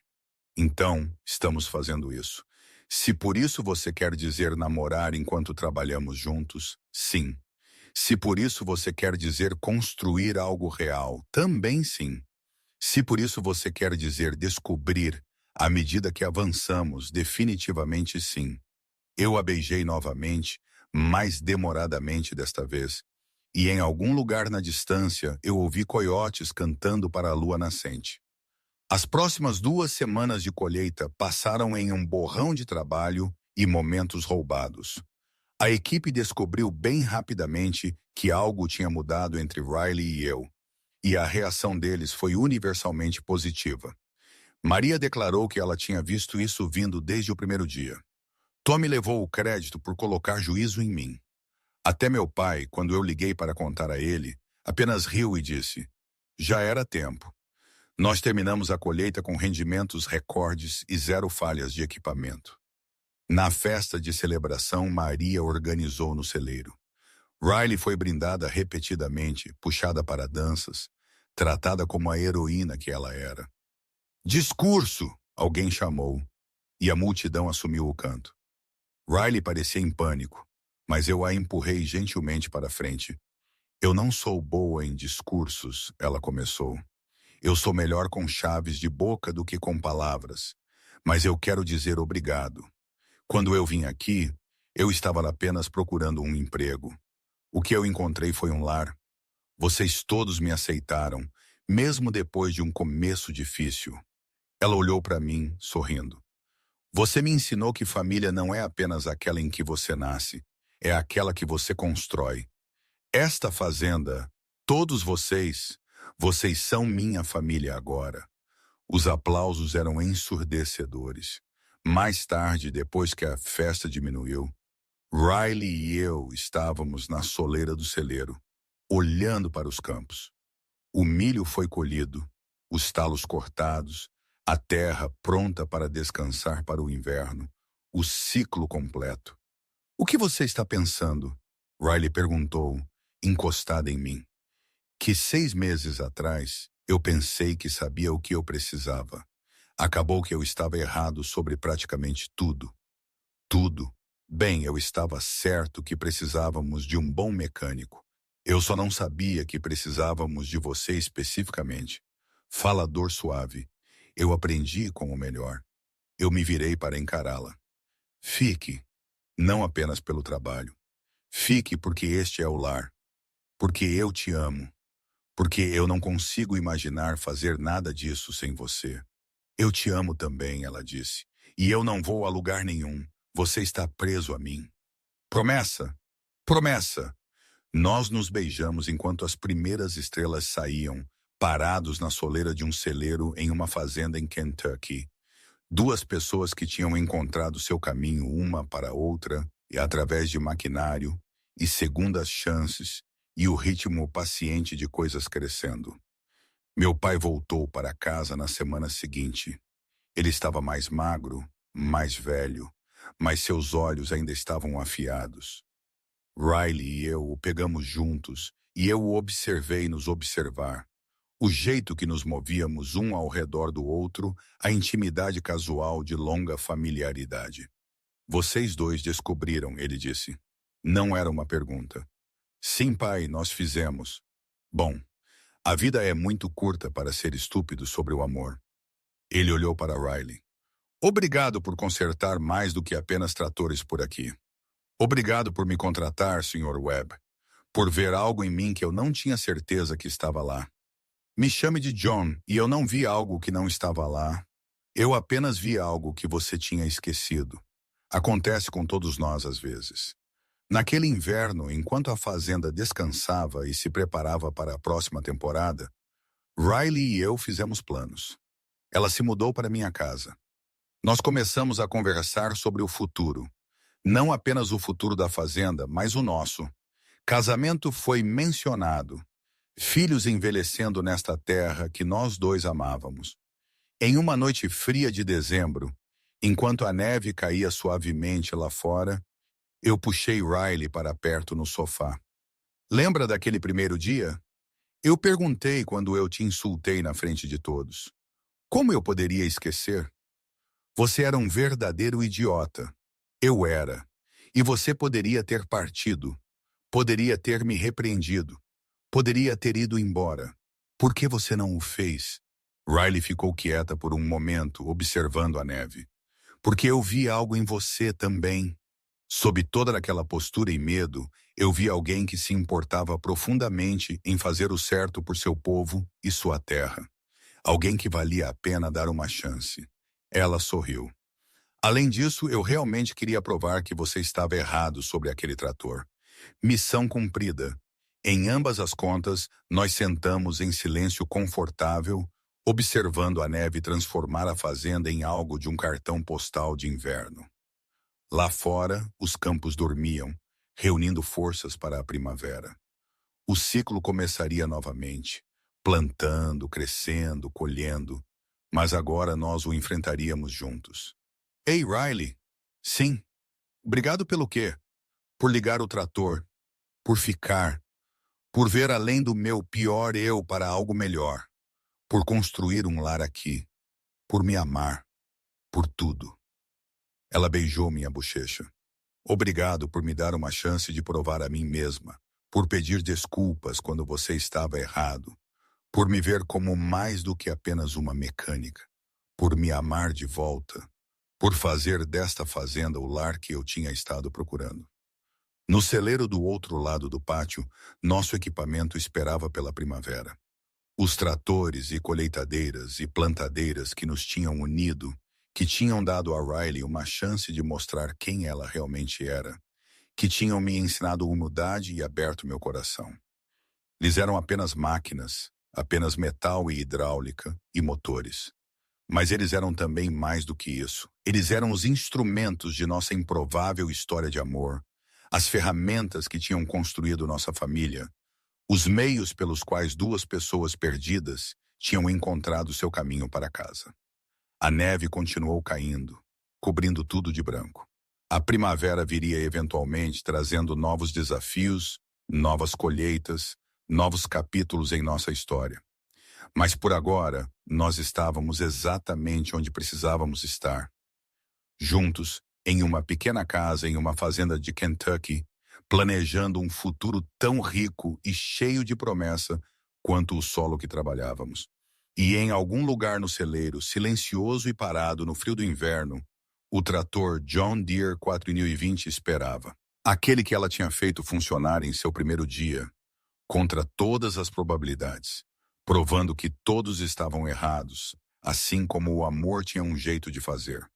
Então, estamos fazendo isso. Se por isso você quer dizer namorar enquanto trabalhamos juntos, sim. Se por isso você quer dizer construir algo real, também sim. Se por isso você quer dizer descobrir, à medida que avançamos, definitivamente sim. Eu a beijei novamente, mais demoradamente desta vez, e em algum lugar na distância eu ouvi coiotes cantando para a lua nascente. As próximas 2 semanas de colheita passaram em um borrão de trabalho e momentos roubados. A equipe descobriu bem rapidamente que algo tinha mudado entre Riley e eu, e a reação deles foi universalmente positiva. Maria declarou que ela tinha visto isso vindo desde o primeiro dia. Tommy levou o crédito por colocar juízo em mim. Até meu pai, quando eu liguei para contar a ele, apenas riu e disse, já era tempo. Nós terminamos a colheita com rendimentos recordes e 0 falhas de equipamento. Na festa de celebração, Maria organizou no celeiro. Riley foi brindada repetidamente, puxada para danças, tratada como a heroína que ela era. Discurso! Alguém chamou, e a multidão assumiu o canto. Riley parecia em pânico, mas eu a empurrei gentilmente para frente. Eu não sou boa em discursos, ela começou. Eu sou melhor com chaves de boca do que com palavras, mas eu quero dizer obrigado. Quando eu vim aqui, eu estava apenas procurando um emprego. O que eu encontrei foi um lar. Vocês todos me aceitaram, mesmo depois de um começo difícil. Ela olhou para mim, sorrindo. Você me ensinou que família não é apenas aquela em que você nasce, é aquela que você constrói. Esta fazenda, todos vocês são minha família agora. Os aplausos eram ensurdecedores. Mais tarde, depois que a festa diminuiu, Riley e eu estávamos na soleira do celeiro, olhando para os campos. O milho foi colhido, os talos cortados, a terra pronta para descansar para o inverno, o ciclo completo. O que você está pensando? Riley perguntou, encostada em mim. Que 6 meses atrás, eu pensei que sabia o que eu precisava. Acabou que eu estava errado sobre praticamente tudo. Tudo. Bem, eu estava certo que precisávamos de um bom mecânico. Eu só não sabia que precisávamos de você especificamente. Falador suave. Eu aprendi com o melhor. Eu me virei para encará-la. Fique, não apenas pelo trabalho. Fique porque este é o lar. Porque eu te amo. Porque eu não consigo imaginar fazer nada disso sem você. Eu te amo também, ela disse. E eu não vou a lugar nenhum. Você está preso a mim. Promessa! Promessa! Nós nos beijamos enquanto as primeiras estrelas saíam, parados na soleira de um celeiro em uma fazenda em Kentucky. Duas pessoas que tinham encontrado seu caminho uma para a outra, e através de maquinário, e segundas chances, e o ritmo paciente de coisas crescendo. Meu pai voltou para casa na semana seguinte. Ele estava mais magro, mais velho, mas seus olhos ainda estavam afiados. Riley e eu o pegamos juntos, e eu o observei nos observar. O jeito que nos movíamos um ao redor do outro, a intimidade casual de longa familiaridade. Vocês dois descobriram, ele disse. Não era uma pergunta. Sim, pai, nós fizemos. Bom, a vida é muito curta para ser estúpido sobre o amor. Ele olhou para Riley. Obrigado por consertar mais do que apenas tratores por aqui. Obrigado por me contratar, Sr. Webb. Por ver algo em mim que eu não tinha certeza que estava lá. Me chame de John, e eu não vi algo que não estava lá. Eu apenas vi algo que você tinha esquecido. Acontece com todos nós às vezes. Naquele inverno, enquanto a fazenda descansava e se preparava para a próxima temporada, Riley e eu fizemos planos. Ela se mudou para minha casa. Nós começamos a conversar sobre o futuro. Não apenas o futuro da fazenda, mas o nosso. Casamento foi mencionado. Filhos envelhecendo nesta terra que nós dois amávamos. Em uma noite fria de dezembro, enquanto a neve caía suavemente lá fora, eu puxei Riley para perto no sofá. Lembra daquele primeiro dia? Eu perguntei quando eu te insultei na frente de todos. Como eu poderia esquecer? Você era um verdadeiro idiota. Eu era. E você poderia ter partido. Poderia ter me repreendido. Poderia ter ido embora. Por que você não o fez? Riley ficou quieta por um momento, observando a neve. Porque eu vi algo em você também. Sob toda aquela postura e medo, eu vi alguém que se importava profundamente em fazer o certo por seu povo e sua terra. Alguém que valia a pena dar uma chance. Ela sorriu. Além disso, eu realmente queria provar que você estava errado sobre aquele trator. Missão cumprida. Em ambas as contas, nós sentamos em silêncio confortável, observando a neve transformar a fazenda em algo de um cartão postal de inverno. Lá fora, os campos dormiam, reunindo forças para a primavera. O ciclo começaria novamente, plantando, crescendo, colhendo, mas agora nós o enfrentaríamos juntos. Ei, Riley. Sim. Obrigado pelo quê? Por ligar o trator, por ficar, por ver além do meu pior eu para algo melhor, por construir um lar aqui, por me amar, por tudo. Ela beijou minha bochecha. Obrigado por me dar uma chance de provar a mim mesma, por pedir desculpas quando você estava errado, por me ver como mais do que apenas uma mecânica, por me amar de volta, por fazer desta fazenda o lar que eu tinha estado procurando. No celeiro do outro lado do pátio, nosso equipamento esperava pela primavera. Os tratores e colheitadeiras e plantadeiras que nos tinham unido, que tinham dado a Riley uma chance de mostrar quem ela realmente era, que tinham me ensinado humildade e aberto meu coração. Eles eram apenas máquinas, apenas metal e hidráulica e motores. Mas eles eram também mais do que isso. Eles eram os instrumentos de nossa improvável história de amor, as ferramentas que tinham construído nossa família, os meios pelos quais duas pessoas perdidas tinham encontrado seu caminho para casa. A neve continuou caindo, cobrindo tudo de branco. A primavera viria eventualmente trazendo novos desafios, novas colheitas, novos capítulos em nossa história. Mas por agora, nós estávamos exatamente onde precisávamos estar. Juntos, em uma pequena casa em uma fazenda de Kentucky, planejando um futuro tão rico e cheio de promessa quanto o solo que trabalhávamos. E em algum lugar no celeiro, silencioso e parado no frio do inverno, o trator John Deere 4020 esperava. Aquele que ela tinha feito funcionar em seu primeiro dia, contra todas as probabilidades, provando que todos estavam errados, assim como o amor tinha um jeito de fazer.